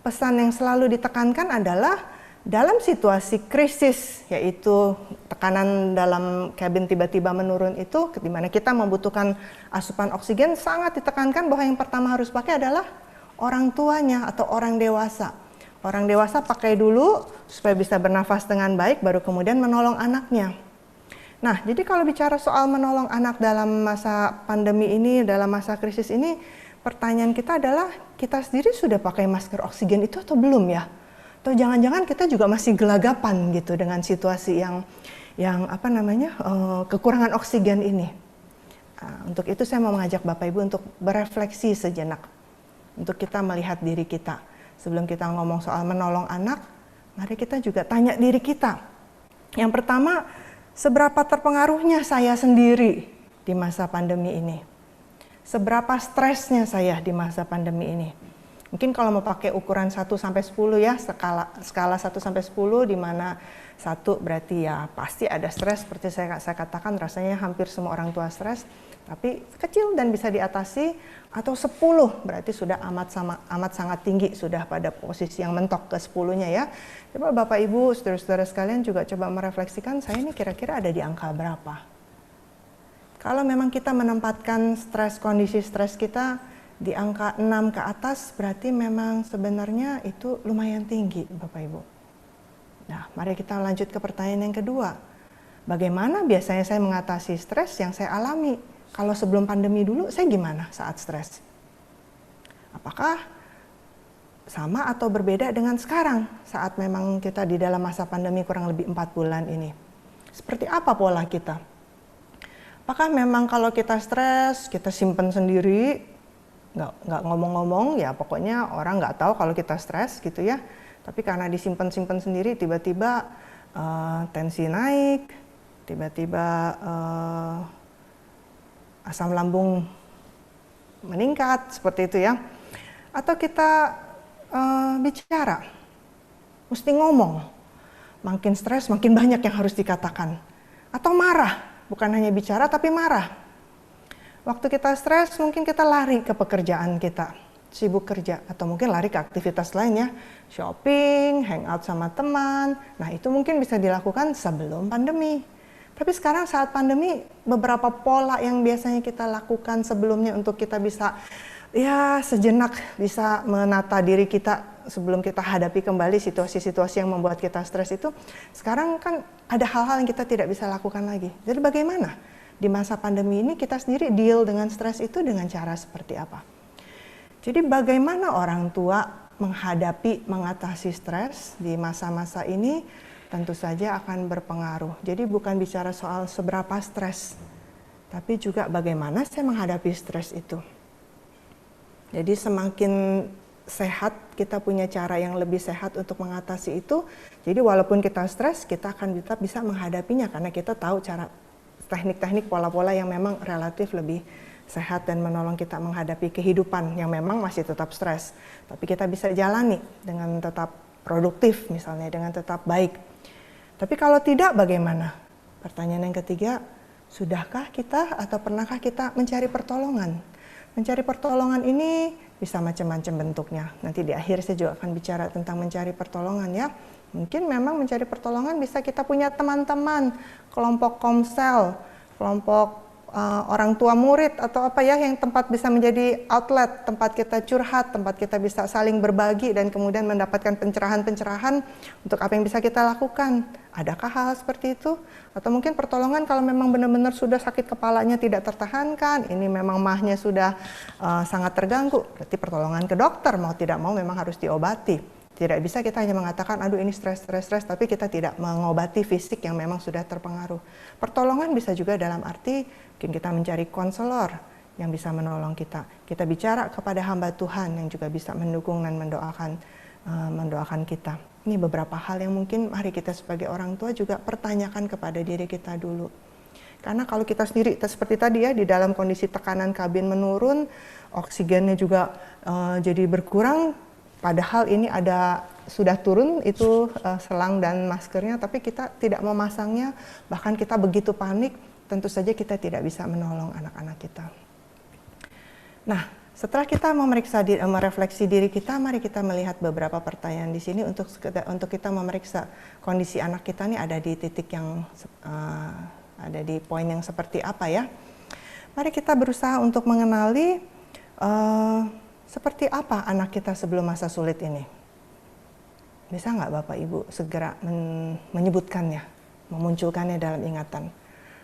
Pesan yang selalu ditekankan adalah dalam situasi krisis, yaitu tekanan dalam kabin tiba-tiba menurun itu, di mana kita membutuhkan asupan oksigen, sangat ditekankan bahwa yang pertama harus pakai adalah orang tuanya atau orang dewasa. Orang dewasa pakai dulu supaya bisa bernafas dengan baik, baru kemudian menolong anaknya. Nah, jadi kalau bicara soal menolong anak dalam masa pandemi ini, dalam masa krisis ini, pertanyaan kita adalah kita sendiri sudah pakai masker oksigen itu atau belum ya? Atau jangan-jangan kita juga masih gelagapan gitu dengan situasi yang kekurangan oksigen ini. Untuk itu saya mau mengajak Bapak Ibu untuk berefleksi sejenak, untuk kita melihat diri kita. Sebelum kita ngomong soal menolong anak, Mari kita juga tanya diri kita. Yang pertama, seberapa terpengaruhnya saya sendiri di masa pandemi ini? Seberapa stresnya saya di masa pandemi ini? Mungkin kalau mau pakai ukuran 1 sampai 10 ya, skala 1 sampai 10, di mana 1 berarti ya pasti ada stres, seperti saya katakan rasanya hampir semua orang tua stres, tapi kecil dan bisa diatasi, atau 10 berarti sudah amat sangat tinggi, sudah pada posisi yang mentok ke 10-nya ya. Coba Bapak Ibu, saudara-saudara sekalian juga coba merefleksikan, saya ini kira-kira ada di angka berapa? Kalau memang kita menempatkan kondisi stres kita di angka 6 ke atas, berarti memang sebenarnya itu lumayan tinggi, Bapak Ibu. Nah, mari kita lanjut ke pertanyaan yang kedua. Bagaimana biasanya saya mengatasi stres yang saya alami? Kalau sebelum pandemi dulu, saya gimana saat stres? Apakah sama atau berbeda dengan sekarang saat memang kita di dalam masa pandemi kurang lebih 4 bulan ini? Seperti apa pola kita? Apakah memang kalau kita stres, kita simpen sendiri, nggak ngomong-ngomong, ya pokoknya orang nggak tahu kalau kita stres gitu ya. Tapi karena disimpan-simpan sendiri, tiba-tiba tensi naik, tiba-tiba asam lambung meningkat, seperti itu ya. Atau kita bicara, mesti ngomong, makin stres makin banyak yang harus dikatakan. Atau marah, bukan hanya bicara tapi marah. Waktu kita stres, mungkin kita lari ke pekerjaan kita, sibuk kerja, atau mungkin lari ke aktivitas lainnya, shopping, hangout sama teman. Nah, itu mungkin bisa dilakukan sebelum pandemi. Tapi sekarang saat pandemi, beberapa pola yang biasanya kita lakukan sebelumnya untuk kita bisa ya sejenak bisa menata diri kita sebelum kita hadapi kembali situasi-situasi yang membuat kita stres itu, sekarang kan ada hal-hal yang kita tidak bisa lakukan lagi. Jadi bagaimana di masa pandemi ini kita sendiri deal dengan stres itu dengan cara seperti apa? Jadi bagaimana orang tua mengatasi stres di masa-masa ini tentu saja akan berpengaruh. Jadi bukan bicara soal seberapa stres, tapi juga bagaimana saya menghadapi stres itu. Jadi semakin sehat, kita punya cara yang lebih sehat untuk mengatasi itu. Jadi walaupun kita stres, kita akan tetap bisa menghadapinya karena kita tahu cara teknik-teknik pola-pola yang memang relatif lebih sehat dan menolong kita menghadapi kehidupan yang memang masih tetap stres. Tapi kita bisa jalani dengan tetap produktif misalnya, dengan tetap baik. Tapi kalau tidak bagaimana? Pertanyaan yang ketiga, sudahkah kita atau pernahkah kita mencari pertolongan? Mencari pertolongan ini bisa macam-macam bentuknya. Nanti di akhir saya juga akan bicara tentang mencari pertolongan ya. Mungkin memang mencari pertolongan bisa kita punya teman-teman, kelompok komsel, kelompok orang tua murid atau apa ya yang tempat bisa menjadi outlet, tempat kita curhat, tempat kita bisa saling berbagi dan kemudian mendapatkan pencerahan-pencerahan untuk apa yang bisa kita lakukan. Adakah hal seperti itu? Atau mungkin pertolongan kalau memang benar-benar sudah sakit kepalanya tidak tertahankan, ini memang mahnya sudah sangat terganggu, berarti pertolongan ke dokter mau tidak mau memang harus diobati. Tidak bisa kita hanya mengatakan, aduh ini stres, tapi kita tidak mengobati fisik yang memang sudah terpengaruh. Pertolongan bisa juga dalam arti, mungkin kita mencari konselor yang bisa menolong kita. Kita bicara kepada hamba Tuhan yang juga bisa mendukung dan mendoakan kita. Ini beberapa hal yang mungkin mari kita sebagai orang tua juga pertanyakan kepada diri kita dulu. Karena kalau kita sendiri, seperti tadi ya, di dalam kondisi tekanan kabin menurun, oksigennya juga jadi berkurang, padahal ini sudah turun itu selang dan maskernya, tapi kita tidak memasangnya, bahkan kita begitu panik, tentu saja kita tidak bisa menolong anak-anak kita. Nah, setelah kita merefleksi diri kita, mari kita melihat beberapa pertanyaan di sini untuk kita memeriksa kondisi anak kita ini ada di titik yang ada di poin yang seperti apa ya. Mari kita berusaha untuk mengenali seperti apa anak kita sebelum masa sulit ini? Bisa nggak Bapak Ibu segera menyebutkannya, memunculkannya dalam ingatan?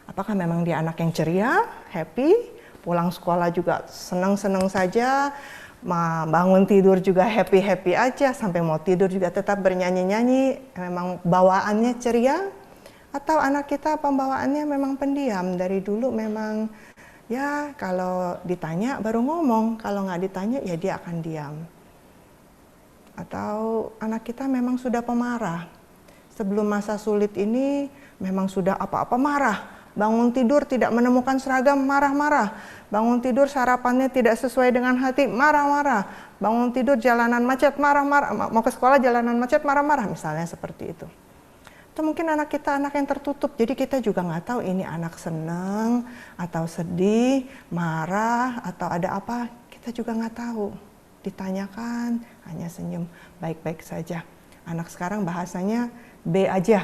Apakah memang dia anak yang ceria, happy, pulang sekolah juga senang-senang saja, bangun tidur juga happy-happy aja, sampai mau tidur juga tetap bernyanyi-nyanyi, memang bawaannya ceria? Atau anak kita pembawaannya memang pendiam, dari dulu memang ya kalau ditanya baru ngomong, kalau nggak ditanya ya dia akan diam. Atau anak kita memang sudah pemarah. Sebelum masa sulit ini memang sudah apa-apa marah. Bangun tidur tidak menemukan seragam, marah-marah. Bangun tidur sarapannya tidak sesuai dengan hati, marah-marah. Bangun tidur jalanan macet, marah-marah. Mau ke sekolah jalanan macet, marah-marah, misalnya seperti itu. Atau mungkin anak kita anak yang tertutup, jadi kita juga nggak tahu ini anak seneng atau sedih, marah, atau ada apa, kita juga nggak tahu. Ditanyakan, hanya senyum, baik-baik saja. Anak sekarang bahasanya B aja,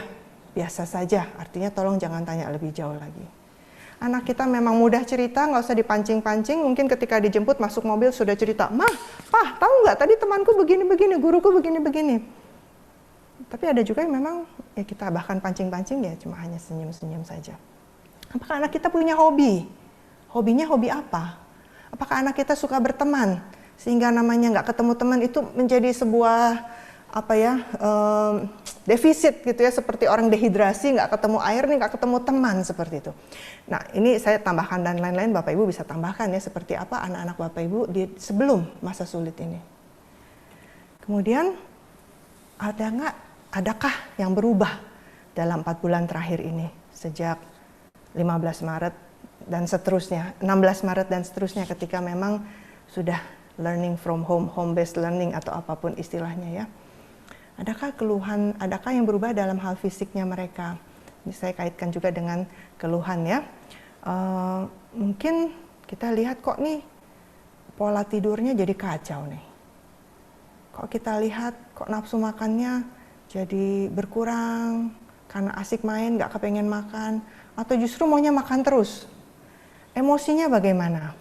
biasa saja, artinya tolong jangan tanya lebih jauh lagi. Anak kita memang mudah cerita, nggak usah dipancing-pancing, mungkin ketika dijemput masuk mobil sudah cerita, "Mah, Pah, tahu nggak tadi temanku begini-begini, guruku begini-begini." Tapi ada juga yang memang ya kita bahkan pancing-pancing ya cuma hanya senyum-senyum saja. Apakah anak kita punya hobi? Hobinya hobi apa? Apakah anak kita suka berteman? Sehingga namanya nggak ketemu teman itu menjadi sebuah defisit gitu ya, seperti orang dehidrasi, nggak ketemu air nih, nggak ketemu teman, seperti itu. Nah ini saya tambahkan dan lain-lain, Bapak Ibu bisa tambahkan ya seperti apa anak-anak Bapak Ibu di sebelum masa sulit ini. Kemudian adakah yang berubah dalam 4 bulan terakhir ini sejak 15 Maret dan seterusnya, 16 Maret dan seterusnya, ketika memang sudah learning from home, home-based learning atau apapun istilahnya ya. Adakah keluhan, adakah yang berubah dalam hal fisiknya mereka? Ini saya kaitkan juga dengan keluhan ya. Mungkin kita lihat kok nih pola tidurnya jadi kacau nih. Kok kita lihat kok nafsu makannya jadi berkurang karena asik main, nggak kepengen makan, atau justru maunya makan terus. Emosinya bagaimana?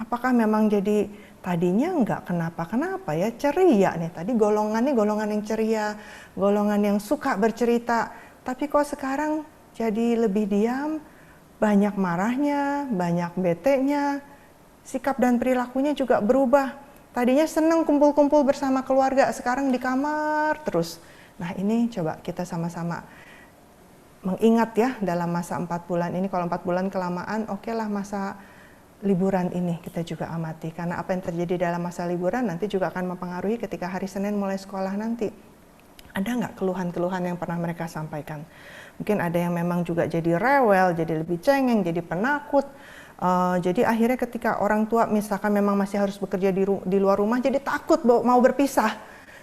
Apakah memang jadi tadinya nggak kenapa-kenapa ya, ceria nih, tadi golongannya golongan yang ceria, golongan yang suka bercerita, tapi kok sekarang jadi lebih diam, banyak marahnya, banyak betenya, sikap dan perilakunya juga berubah. Tadinya seneng kumpul-kumpul bersama keluarga, sekarang di kamar terus. Nah ini coba kita sama-sama mengingat ya dalam masa 4 bulan ini. Kalau 4 bulan kelamaan, oke lah masa liburan ini kita juga amati, karena apa yang terjadi dalam masa liburan nanti juga akan mempengaruhi ketika hari Senin mulai sekolah nanti. Ada nggak keluhan-keluhan yang pernah mereka sampaikan? Mungkin ada yang memang juga jadi rewel, jadi lebih cengeng, jadi penakut. Jadi akhirnya ketika orang tua misalkan memang masih harus bekerja di luar rumah, jadi takut mau berpisah.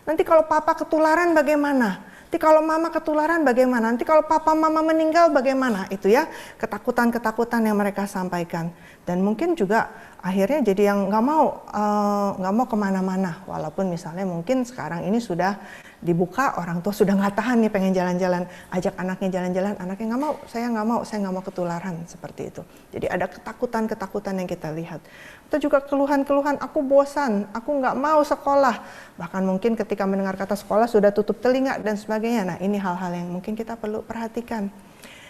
Nanti kalau papa ketularan bagaimana? Nanti kalau mama ketularan bagaimana? Nanti kalau papa mama meninggal bagaimana? Itu ya ketakutan-ketakutan yang mereka sampaikan. Dan mungkin juga akhirnya jadi yang nggak mau kemana-mana. Walaupun misalnya mungkin sekarang ini sudah dibuka, orang tua sudah nggak tahan nih pengen jalan-jalan, ajak anaknya jalan-jalan, anaknya nggak mau, saya nggak mau ketularan, seperti itu. Jadi ada ketakutan-ketakutan yang kita lihat. Atau juga keluhan-keluhan, aku bosan, aku nggak mau sekolah. Bahkan mungkin ketika mendengar kata sekolah sudah tutup telinga dan sebagainya. Nah ini hal-hal yang mungkin kita perlu perhatikan.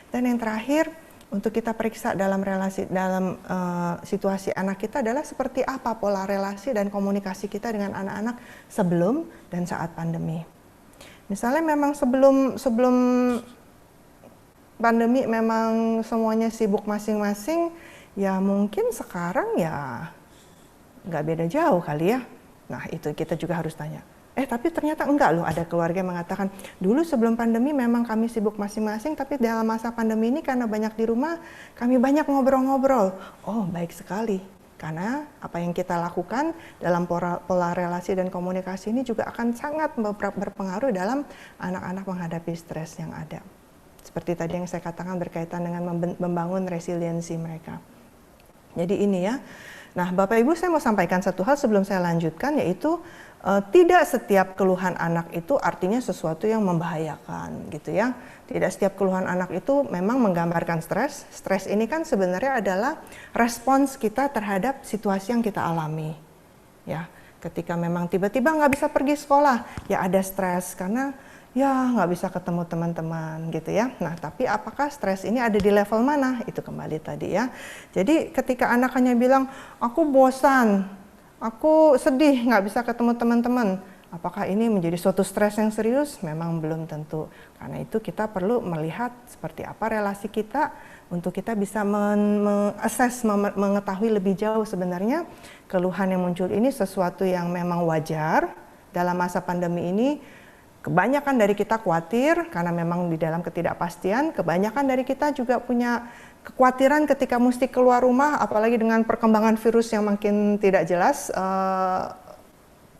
Dan yang terakhir, untuk kita periksa dalam situasi anak kita adalah seperti apa pola relasi dan komunikasi kita dengan anak-anak sebelum dan saat pandemi. Misalnya memang sebelum pandemi memang semuanya sibuk masing-masing, ya mungkin sekarang ya nggak beda jauh kali ya. Nah itu kita juga harus tanya. Tapi ternyata enggak loh, ada keluarga yang mengatakan, dulu sebelum pandemi memang kami sibuk masing-masing, tapi dalam masa pandemi ini karena banyak di rumah, kami banyak ngobrol-ngobrol. Oh baik sekali, karena apa yang kita lakukan dalam pola relasi dan komunikasi ini juga akan sangat berpengaruh dalam anak-anak menghadapi stres yang ada. Seperti tadi yang saya katakan berkaitan dengan membangun resiliensi mereka. Jadi ini ya. Nah Bapak Ibu, saya mau sampaikan satu hal sebelum saya lanjutkan, yaitu tidak setiap keluhan anak itu artinya sesuatu yang membahayakan gitu ya. Tidak setiap keluhan anak itu memang menggambarkan stres. Stres ini kan sebenarnya adalah respons kita terhadap situasi yang kita alami. Ya, ketika memang tiba-tiba nggak bisa pergi sekolah, ya ada stres karena ya nggak bisa ketemu teman-teman gitu ya. Nah tapi apakah stres ini ada di level mana? Itu kembali tadi ya. Jadi ketika anak hanya bilang, aku bosan, aku sedih nggak bisa ketemu teman-teman. Apakah ini menjadi suatu stres yang serius? Memang belum tentu. Karena itu kita perlu melihat seperti apa relasi kita untuk kita bisa mengetahui lebih jauh sebenarnya keluhan yang muncul ini sesuatu yang memang wajar dalam masa pandemi ini, kebanyakan dari kita khawatir karena memang di dalam ketidakpastian, kebanyakan dari kita juga punya kekhawatiran ketika mesti keluar rumah, apalagi dengan perkembangan virus yang makin tidak jelas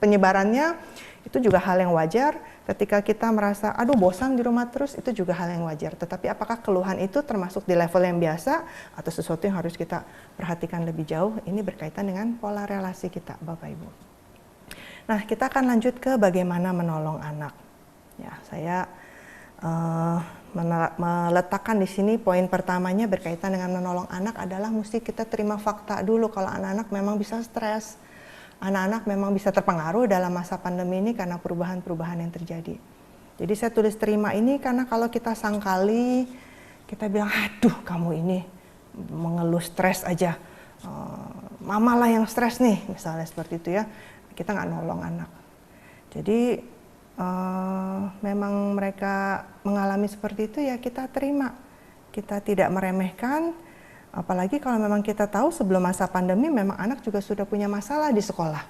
penyebarannya. Itu juga hal yang wajar. Ketika kita merasa, aduh bosan di rumah terus, itu juga hal yang wajar. Tetapi apakah keluhan itu termasuk di level yang biasa atau sesuatu yang harus kita perhatikan lebih jauh? Ini berkaitan dengan pola relasi kita, Bapak Ibu. Nah, kita akan lanjut ke bagaimana menolong anak. Ya, saya meletakkan di sini poin pertamanya berkaitan dengan menolong anak adalah mesti kita terima fakta dulu kalau anak-anak memang bisa stres. Anak-anak memang bisa terpengaruh dalam masa pandemi ini karena perubahan-perubahan yang terjadi. Jadi saya tulis terima ini karena kalau kita sangkali, kita bilang, aduh kamu ini mengeluh stres aja. Mama lah yang stres nih, misalnya seperti itu ya. Kita nggak nolong anak. Jadi memang mereka mengalami seperti itu ya kita terima. Kita tidak meremehkan. Apalagi kalau memang kita tahu sebelum masa pandemi memang anak juga sudah punya masalah di sekolah.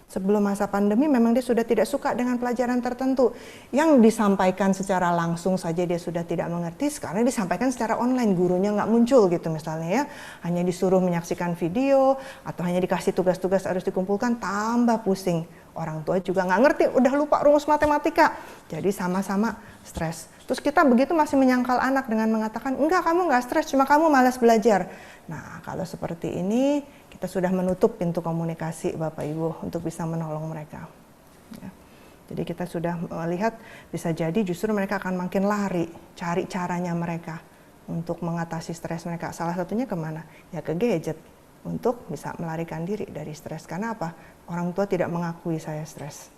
Sebelum masa pandemi memang dia sudah tidak suka dengan pelajaran tertentu. Yang disampaikan secara langsung saja dia sudah tidak mengerti, sekarang disampaikan secara online, gurunya nggak muncul gitu misalnya ya. Hanya disuruh menyaksikan video atau hanya dikasih tugas-tugas harus dikumpulkan, tambah pusing. Orang tua juga nggak ngerti, udah lupa rumus matematika. Jadi sama-sama stres. Terus kita begitu masih menyangkal anak dengan mengatakan, enggak kamu nggak stres, cuma kamu malas belajar. Nah kalau seperti ini, kita sudah menutup pintu komunikasi Bapak Ibu untuk bisa menolong mereka. Ya. Jadi kita sudah melihat bisa jadi justru mereka akan makin lari, cari caranya mereka untuk mengatasi stres mereka. Salah satunya kemana? Ya ke gadget, untuk bisa melarikan diri dari stres. Karena apa? Orang tua tidak mengakui saya stres.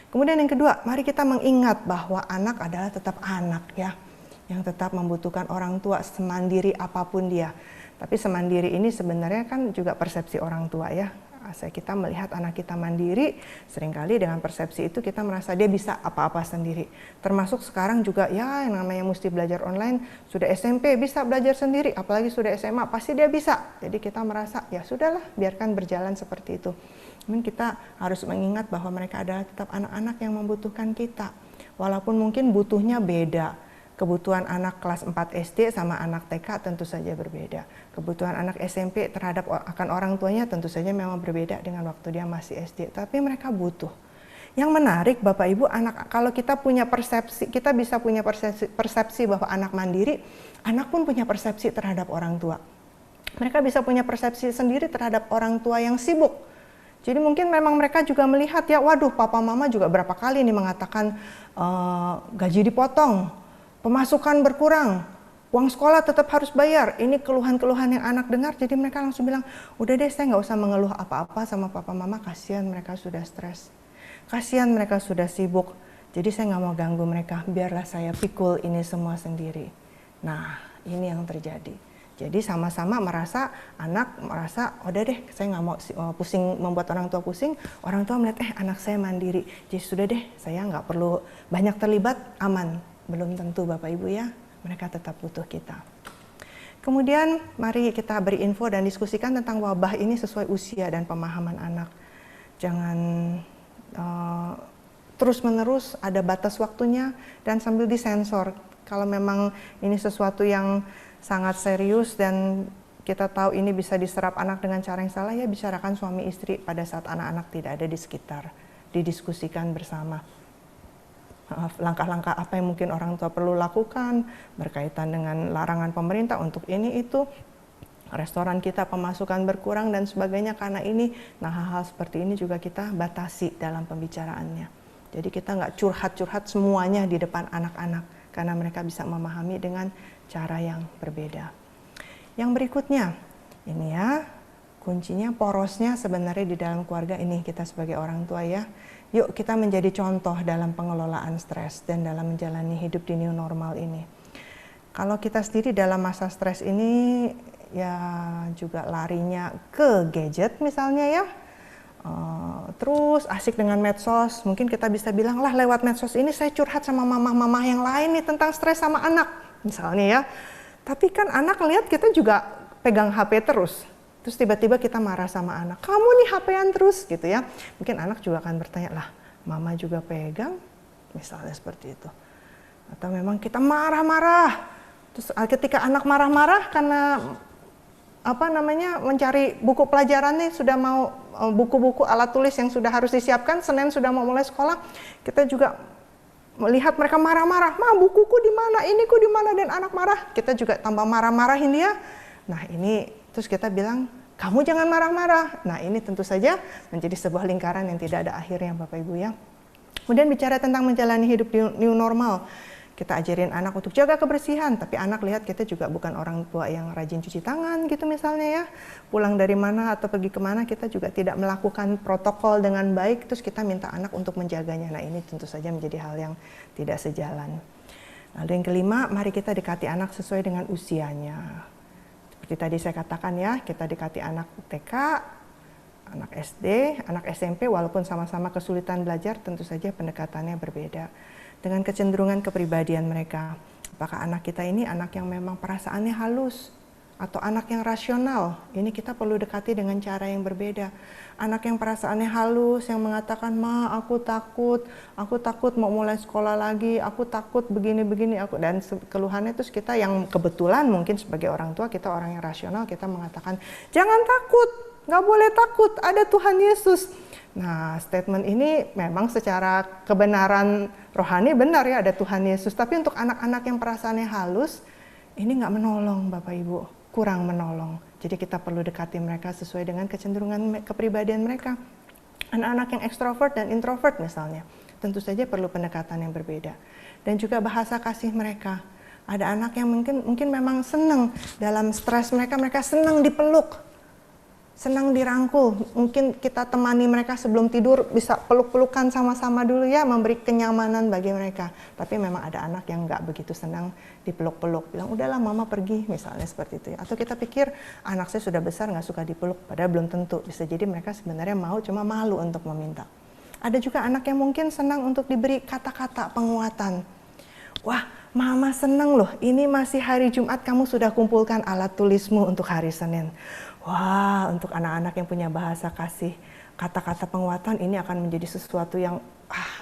Kemudian yang kedua, mari kita mengingat bahwa anak adalah tetap anak ya, yang tetap membutuhkan orang tua semandiri apapun dia. Tapi semandiri ini sebenarnya kan juga persepsi orang tua ya. Kita melihat anak kita mandiri, seringkali dengan persepsi itu kita merasa dia bisa apa-apa sendiri. Termasuk sekarang juga ya yang namanya mesti belajar online, sudah SMP bisa belajar sendiri, apalagi sudah SMA pasti dia bisa. Jadi kita merasa ya sudahlah biarkan berjalan seperti itu. Namun kita harus mengingat bahwa mereka adalah tetap anak-anak yang membutuhkan kita. Walaupun mungkin butuhnya beda. Kebutuhan anak kelas 4 SD sama anak TK tentu saja berbeda. Kebutuhan anak SMP terhadap akan orang tuanya tentu saja memang berbeda dengan waktu dia masih SD. Tapi mereka butuh. Yang menarik Bapak Ibu, anak kalau kita punya persepsi, kita bisa punya persepsi bahwa anak mandiri, anak pun punya persepsi terhadap orang tua. Mereka bisa punya persepsi sendiri terhadap orang tua yang sibuk. Jadi mungkin memang mereka juga melihat ya, waduh papa mama juga berapa kali nih mengatakan gaji dipotong, pemasukan berkurang, uang sekolah tetap harus bayar. Ini keluhan-keluhan yang anak dengar, jadi mereka langsung bilang, udah deh saya nggak usah mengeluh apa-apa sama papa mama, kasihan mereka sudah stres. Kasihan mereka sudah sibuk, jadi saya nggak mau ganggu mereka, biarlah saya pikul ini semua sendiri. Nah, ini yang terjadi. Jadi sama-sama anak merasa, udah deh saya nggak mau pusing, membuat orang tua pusing. Orang tua melihat, anak saya mandiri, jadi sudah deh saya nggak perlu banyak terlibat, aman. Belum tentu Bapak Ibu ya, mereka tetap butuh kita. Kemudian mari kita beri info dan diskusikan tentang wabah ini sesuai usia dan pemahaman anak. Jangan terus-menerus ada batas waktunya dan sambil disensor. Kalau memang ini sesuatu yang sangat serius dan kita tahu ini bisa diserap anak dengan cara yang salah, ya bicarakan suami istri pada saat anak-anak tidak ada di sekitar. Didiskusikan bersama. Langkah-langkah apa yang mungkin orang tua perlu lakukan berkaitan dengan larangan pemerintah untuk ini itu, restoran kita pemasukan berkurang dan sebagainya karena ini. Nah hal-hal seperti ini juga kita batasi dalam pembicaraannya. Jadi kita nggak curhat-curhat semuanya di depan anak-anak karena mereka bisa memahami dengan cara yang berbeda. Yang berikutnya, ini ya kuncinya, porosnya sebenarnya di dalam keluarga ini kita sebagai orang tua ya. Yuk kita menjadi contoh dalam pengelolaan stres dan dalam menjalani hidup di new normal ini. Kalau kita sendiri dalam masa stres ini ya juga larinya ke gadget misalnya ya, terus asik dengan medsos, mungkin kita bisa bilang lah lewat medsos ini saya curhat sama mama-mama yang lain nih tentang stres sama anak misalnya ya. Tapi kan anak lihat kita juga pegang HP terus. Terus tiba-tiba kita marah sama anak, kamu nih HP-an terus gitu ya. Mungkin anak juga akan bertanya, lah mama juga pegang, misalnya seperti itu. Atau memang kita marah-marah, terus ketika anak marah-marah karena mencari buku pelajaran nih, sudah mau buku-buku alat tulis yang sudah harus disiapkan, Senin sudah mau mulai sekolah, kita juga melihat mereka marah-marah, ma bukuku di mana, ini ku di mana, dan anak marah, kita juga tambah marah-marahin dia. Nah ini terus kita bilang, kamu jangan marah-marah. Nah ini tentu saja menjadi sebuah lingkaran yang tidak ada akhirnya Bapak Ibu ya. Kemudian bicara tentang menjalani hidup new normal, kita ajarin anak untuk jaga kebersihan, tapi anak lihat kita juga bukan orang tua yang rajin cuci tangan gitu misalnya ya. Pulang dari mana atau pergi kemana kita juga tidak melakukan protokol dengan baik, terus kita minta anak untuk menjaganya. Nah ini tentu saja menjadi hal yang tidak sejalan. Lalu yang kelima, mari kita dekati anak sesuai dengan usianya. Seperti tadi saya katakan ya, kita dekati anak TK, anak SD, anak SMP, walaupun sama-sama kesulitan belajar, tentu saja pendekatannya berbeda. Dengan kecenderungan kepribadian mereka. Apakah anak kita ini anak yang memang perasaannya halus atau anak yang rasional? Ini kita perlu dekati dengan cara yang berbeda. Anak yang perasaannya halus, yang mengatakan, ma aku takut mau mulai sekolah lagi, aku takut begini-begini, dan keluhannya terus kita yang kebetulan mungkin sebagai orang tua, kita orang yang rasional, kita mengatakan, jangan takut, nggak boleh takut, ada Tuhan Yesus. Nah, statement ini memang secara kebenaran rohani benar ya, ada Tuhan Yesus. Tapi untuk anak-anak yang perasaannya halus, ini nggak menolong Bapak Ibu, kurang menolong. Jadi kita perlu dekati mereka sesuai dengan kecenderungan kepribadian mereka. Anak-anak yang ekstrovert dan introvert misalnya, tentu saja perlu pendekatan yang berbeda. Dan juga bahasa kasih mereka. Ada anak yang mungkin memang senang dalam stres mereka senang dipeluk. Senang dirangkul, mungkin kita temani mereka sebelum tidur, bisa peluk-pelukan sama-sama dulu ya, memberi kenyamanan bagi mereka. Tapi memang ada anak yang nggak begitu senang dipeluk-peluk, bilang udahlah mama pergi, misalnya seperti itu ya. Atau kita pikir anak saya sudah besar nggak suka dipeluk, padahal belum tentu. Bisa jadi mereka sebenarnya mau, cuma malu untuk meminta. Ada juga anak yang mungkin senang untuk diberi kata-kata penguatan. Wah, mama senang loh, ini masih hari Jumat kamu sudah kumpulkan alat tulismu untuk hari Senin. Wah, untuk anak-anak yang punya bahasa kasih, kata-kata penguatan ini akan menjadi sesuatu yang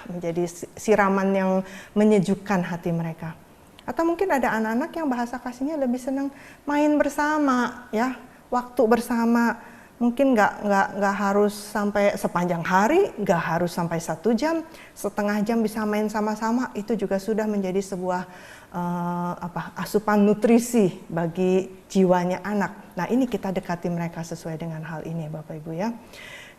menjadi siraman yang menyejukkan hati mereka. Atau mungkin ada anak-anak yang bahasa kasihnya lebih senang main bersama, ya, waktu bersama. Mungkin nggak harus sampai sepanjang hari, nggak harus sampai 1 jam, setengah jam bisa main sama-sama. Itu juga sudah menjadi sebuah asupan nutrisi bagi jiwanya anak. Nah ini kita dekati mereka sesuai dengan hal ini Bapak Ibu ya.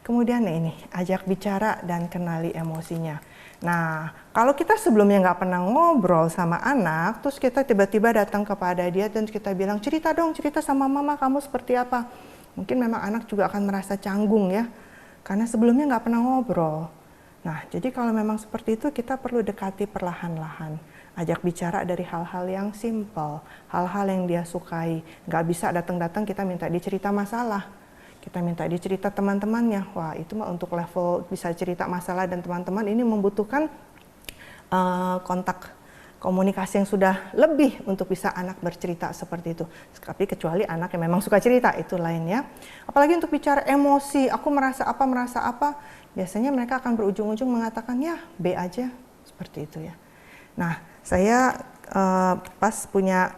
Kemudian ini, ajak bicara dan kenali emosinya. Nah kalau kita sebelumnya nggak pernah ngobrol sama anak, terus kita tiba-tiba datang kepada dia dan kita bilang, cerita dong, cerita sama mama kamu seperti apa. Mungkin memang anak juga akan merasa canggung ya, karena sebelumnya nggak pernah ngobrol. Nah jadi kalau memang seperti itu kita perlu dekati perlahan-lahan. Ajak bicara dari hal-hal yang simpel, hal-hal yang dia sukai. Nggak bisa datang-datang kita minta dia cerita masalah. Kita minta dia cerita teman-temannya. Wah itu mah untuk level bisa cerita masalah dan teman-teman ini membutuhkan kontak komunikasi yang sudah lebih untuk bisa anak bercerita seperti itu. Tapi kecuali anak yang memang suka cerita, itu lainnya. Apalagi untuk bicara emosi, aku merasa apa, biasanya mereka akan berujung-ujung mengatakan ya B aja, seperti itu ya. Nah, saya pas punya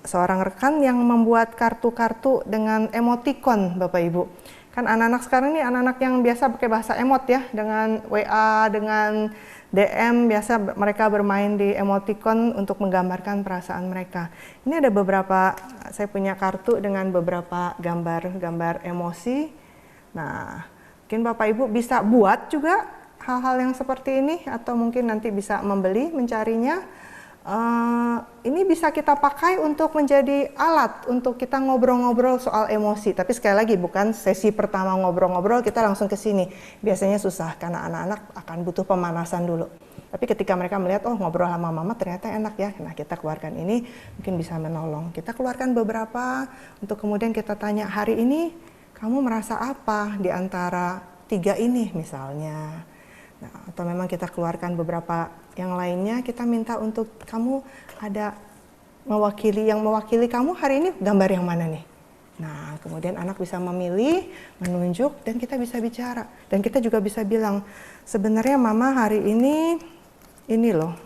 seorang rekan yang membuat kartu-kartu dengan emoticon, Bapak Ibu. Kan anak-anak sekarang ini anak-anak yang biasa pakai bahasa emot ya, dengan WA, dengan DM, biasa mereka bermain di emoticon untuk menggambarkan perasaan mereka. Ini ada beberapa, saya punya kartu dengan beberapa gambar emosi. Nah, mungkin Bapak Ibu bisa buat juga hal-hal yang seperti ini, atau mungkin nanti bisa membeli, mencarinya. Ini bisa kita pakai untuk menjadi alat untuk kita ngobrol-ngobrol soal emosi. Tapi sekali lagi bukan sesi pertama ngobrol-ngobrol kita langsung ke sini. Biasanya susah karena anak-anak akan butuh pemanasan dulu. Tapi ketika mereka melihat, oh ngobrol sama mama ternyata enak ya. Nah kita keluarkan ini mungkin bisa menolong. Kita keluarkan beberapa untuk kemudian kita tanya, hari ini kamu merasa apa di antara 3 ini misalnya. Nah, atau memang kita keluarkan beberapa yang lainnya, kita minta untuk kamu ada mewakili kamu hari ini gambar yang mana nih? Nah, kemudian anak bisa memilih, menunjuk, dan kita bisa bicara. Dan kita juga bisa bilang, sebenarnya mama hari ini loh.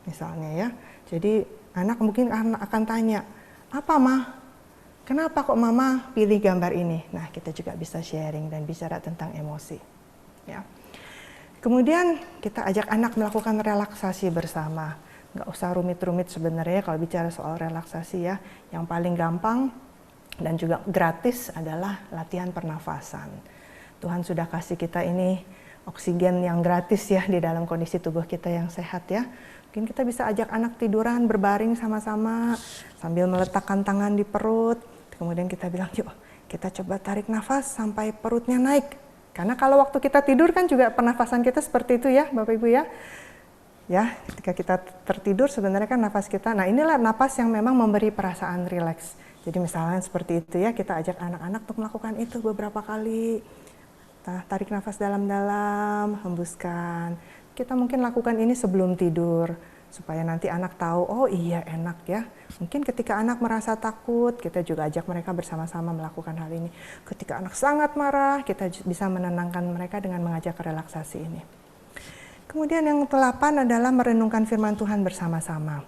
Misalnya ya. Jadi anak mungkin akan tanya, apa mah? Kenapa kok mama pilih gambar ini? Nah, kita juga bisa sharing dan bicara tentang emosi. Ya. Kemudian kita ajak anak melakukan relaksasi bersama. Nggak usah rumit-rumit sebenarnya kalau bicara soal relaksasi ya. Yang paling gampang dan juga gratis adalah latihan pernafasan. Tuhan sudah kasih kita ini oksigen yang gratis ya di dalam kondisi tubuh kita yang sehat ya. Mungkin kita bisa ajak anak tiduran berbaring sama-sama sambil meletakkan tangan di perut. Kemudian kita bilang, yuk kita coba tarik nafas sampai perutnya naik. Karena kalau waktu kita tidur kan juga pernafasan kita seperti itu ya Bapak Ibu ya. Ya, ketika kita tertidur sebenarnya kan nafas kita, nah inilah napas yang memang memberi perasaan rileks. Jadi misalnya seperti itu ya, kita ajak anak-anak untuk melakukan itu beberapa kali. Tarik nafas dalam-dalam, hembuskan. Kita mungkin lakukan ini sebelum tidur, supaya nanti anak tahu, oh iya enak ya. Mungkin ketika anak merasa takut, kita juga ajak mereka bersama-sama melakukan hal ini. Ketika anak sangat marah, kita bisa menenangkan mereka dengan mengajak relaksasi ini. Kemudian yang ke-8 adalah merenungkan firman Tuhan bersama-sama.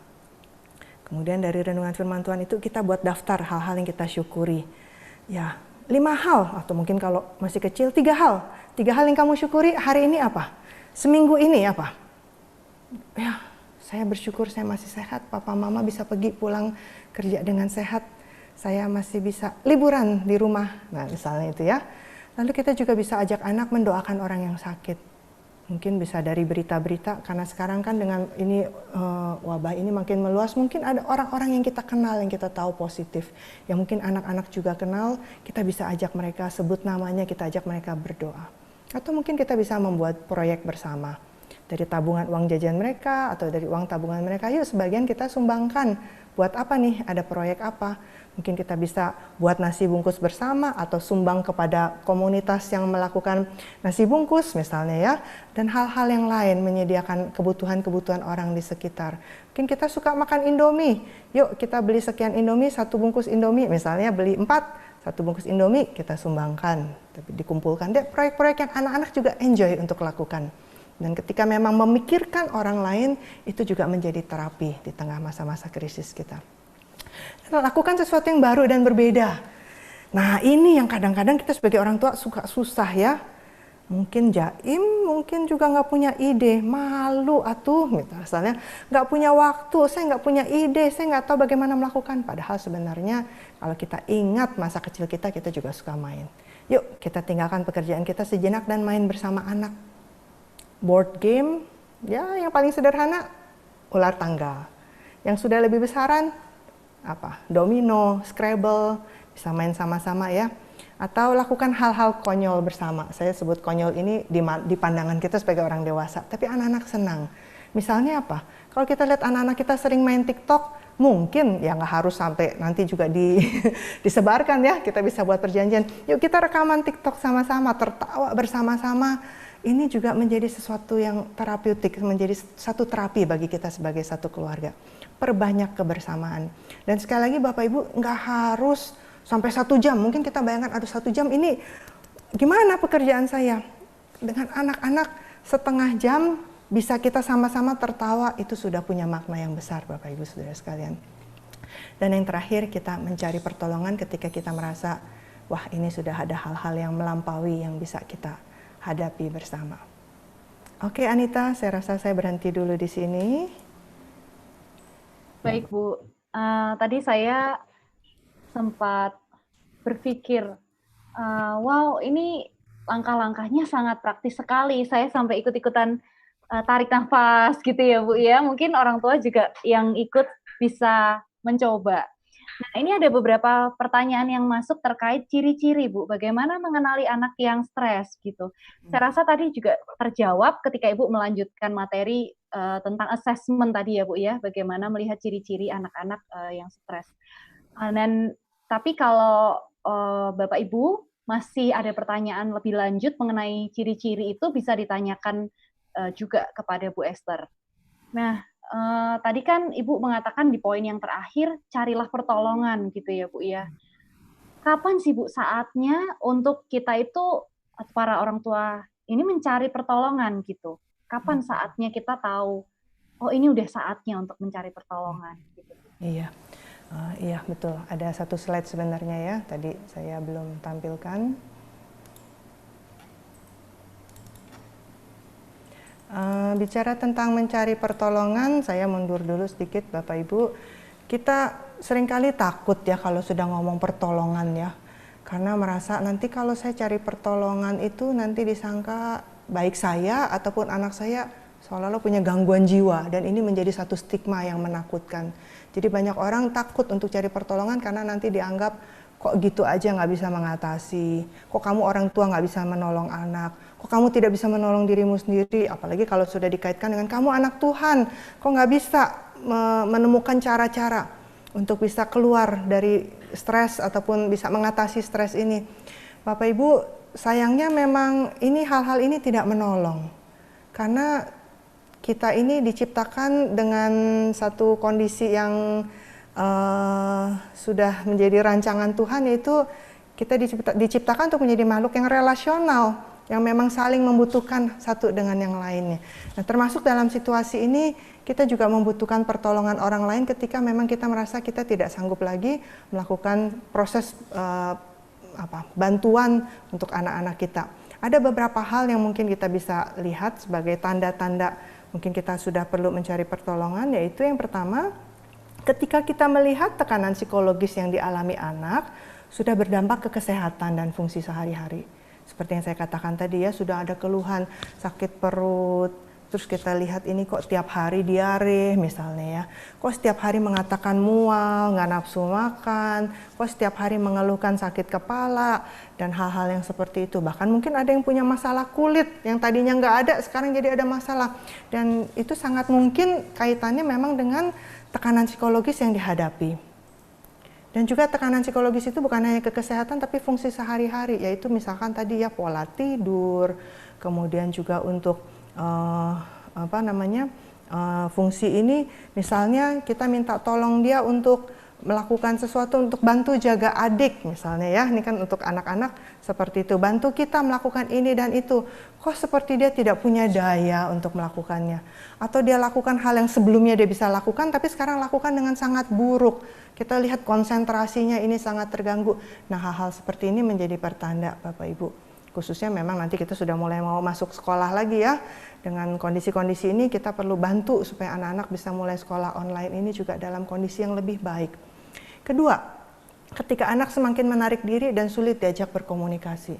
Kemudian dari renungan firman Tuhan itu kita buat daftar hal-hal yang kita syukuri. Ya, 5 hal atau mungkin kalau masih kecil 3 hal. 3 hal yang kamu syukuri hari ini apa? Seminggu ini apa? Ya, saya bersyukur saya masih sehat, papa mama bisa pergi pulang kerja dengan sehat. Saya masih bisa liburan di rumah. Nah, misalnya itu ya. Lalu kita juga bisa ajak anak mendoakan orang yang sakit. Mungkin bisa dari berita-berita, karena sekarang kan dengan ini wabah ini makin meluas, mungkin ada orang-orang yang kita kenal, yang kita tahu positif, yang mungkin anak-anak juga kenal, kita bisa ajak mereka, sebut namanya, kita ajak mereka berdoa. Atau mungkin kita bisa membuat proyek bersama, dari tabungan uang jajan mereka, atau dari uang tabungan mereka, yuk sebagian kita sumbangkan, buat apa nih, ada proyek apa. Mungkin kita bisa buat nasi bungkus bersama atau sumbang kepada komunitas yang melakukan nasi bungkus misalnya ya. Dan hal-hal yang lain menyediakan kebutuhan-kebutuhan orang di sekitar. Mungkin kita suka makan Indomie. Yuk kita beli sekian Indomie, 1 bungkus Indomie. Misalnya beli 4, 1 bungkus Indomie kita sumbangkan. Tapi dikumpulkan. Dan proyek-proyek yang anak-anak juga enjoy untuk lakukan. Dan ketika memang memikirkan orang lain, itu juga menjadi terapi di tengah masa-masa krisis kita. Lakukan sesuatu yang baru dan berbeda. Nah ini yang kadang-kadang kita sebagai orang tua suka susah ya. Mungkin jaim, mungkin juga nggak punya ide, malu atuh misalnya, nggak punya waktu, saya nggak punya ide, saya nggak tahu bagaimana melakukan. Padahal sebenarnya kalau kita ingat masa kecil kita juga suka main. Yuk kita tinggalkan pekerjaan kita sejenak dan main bersama anak. Board game, ya yang paling sederhana, ular tangga. Yang sudah lebih besaran, apa? Domino, Scrabble, bisa main sama-sama ya. Atau lakukan hal-hal konyol bersama. Saya sebut konyol ini di pandangan kita sebagai orang dewasa, tapi anak-anak senang. Misalnya apa? Kalau kita lihat anak-anak kita sering main TikTok, mungkin ya nggak harus sampai nanti juga disebarkan ya. Kita bisa buat perjanjian. Yuk kita rekaman TikTok sama-sama, tertawa bersama-sama. Ini juga menjadi sesuatu yang terapeutik, menjadi satu terapi bagi kita sebagai satu keluarga. Perbanyak kebersamaan. Dan sekali lagi Bapak Ibu nggak harus sampai 1 jam. Mungkin kita bayangkan aduh 1 jam ini gimana pekerjaan saya. Dengan anak-anak setengah jam bisa kita sama-sama tertawa, itu sudah punya makna yang besar Bapak Ibu Saudara sekalian. Dan yang terakhir kita mencari pertolongan ketika kita merasa wah ini sudah ada hal-hal yang melampaui yang bisa kita hadapi bersama. Oke Anita, saya rasa saya berhenti dulu di sini. Baik Bu, tadi saya sempat berpikir, wow ini langkah-langkahnya sangat praktis sekali. Saya sampai ikut-ikutan tarik nafas gitu ya Bu ya. Mungkin orang tua juga yang ikut bisa mencoba. Nah ini ada beberapa pertanyaan yang masuk terkait ciri-ciri Bu. Bagaimana mengenali anak yang stres gitu. Saya rasa tadi juga terjawab ketika Ibu melanjutkan materi tentang assessment tadi ya Bu ya. Bagaimana melihat ciri-ciri anak-anak yang stres. Tapi kalau Bapak Ibu masih ada pertanyaan lebih lanjut mengenai ciri-ciri itu bisa ditanyakan juga kepada Bu Esther. Nah, tadi kan Ibu mengatakan di poin yang terakhir, carilah pertolongan gitu ya Bu ya. Kapan sih Bu saatnya untuk kita itu, para orang tua ini mencari pertolongan gitu? Kapan saatnya kita tahu, oh ini udah saatnya untuk mencari pertolongan gitu? Iya. Iya betul, ada satu slide sebenarnya ya, tadi saya belum tampilkan. Bicara tentang mencari pertolongan, saya mundur dulu sedikit Bapak Ibu. Kita seringkali takut ya kalau sudah ngomong pertolongan ya, karena merasa nanti kalau saya cari pertolongan itu nanti disangka baik saya ataupun anak saya seolah-olah punya gangguan jiwa, dan ini menjadi satu stigma yang menakutkan. Jadi banyak orang takut untuk cari pertolongan karena nanti dianggap kok gitu aja nggak bisa mengatasi, kok kamu orang tua nggak bisa menolong anak, kok kamu tidak bisa menolong dirimu sendiri, apalagi kalau sudah dikaitkan dengan kamu anak Tuhan, kok nggak bisa menemukan cara-cara untuk bisa keluar dari stres ataupun bisa mengatasi stres ini. Bapak Ibu, sayangnya memang ini hal-hal ini tidak menolong, karena kita ini diciptakan dengan satu kondisi yang sudah menjadi rancangan Tuhan, yaitu kita diciptakan untuk menjadi makhluk yang relasional, yang memang saling membutuhkan satu dengan yang lainnya. Nah, termasuk dalam situasi ini kita juga membutuhkan pertolongan orang lain ketika memang kita merasa kita tidak sanggup lagi melakukan proses bantuan untuk anak-anak kita. Ada beberapa hal yang mungkin kita bisa lihat sebagai tanda-tanda mungkin kita sudah perlu mencari pertolongan, yaitu yang pertama, ketika kita melihat tekanan psikologis yang dialami anak sudah berdampak ke kesehatan dan fungsi sehari-hari. Seperti yang saya katakan tadi ya, sudah ada keluhan sakit perut, terus kita lihat ini kok tiap hari diare misalnya ya, kok setiap hari mengatakan mual, nggak nafsu makan, kok setiap hari mengeluhkan sakit kepala, dan hal-hal yang seperti itu. Bahkan mungkin ada yang punya masalah kulit, yang tadinya nggak ada, sekarang jadi ada masalah. Dan itu sangat mungkin kaitannya memang dengan tekanan psikologis yang dihadapi. Dan juga tekanan psikologis itu bukan hanya ke kesehatan, tapi fungsi sehari-hari, yaitu misalkan tadi ya pola tidur, kemudian juga untuk fungsi ini, misalnya kita minta tolong dia untuk melakukan sesuatu untuk bantu jaga adik misalnya ya, ini kan untuk anak-anak seperti itu, bantu kita melakukan ini dan itu, kok seperti dia tidak punya daya untuk melakukannya, atau dia lakukan hal yang sebelumnya dia bisa lakukan tapi sekarang lakukan dengan sangat buruk, kita lihat konsentrasinya ini sangat terganggu. Nah, hal-hal seperti ini menjadi pertanda Bapak Ibu, khususnya memang nanti kita sudah mulai mau masuk sekolah lagi ya. Dengan kondisi-kondisi ini kita perlu bantu supaya anak-anak bisa mulai sekolah online ini juga dalam kondisi yang lebih baik. Kedua, ketika anak semakin menarik diri dan sulit diajak berkomunikasi.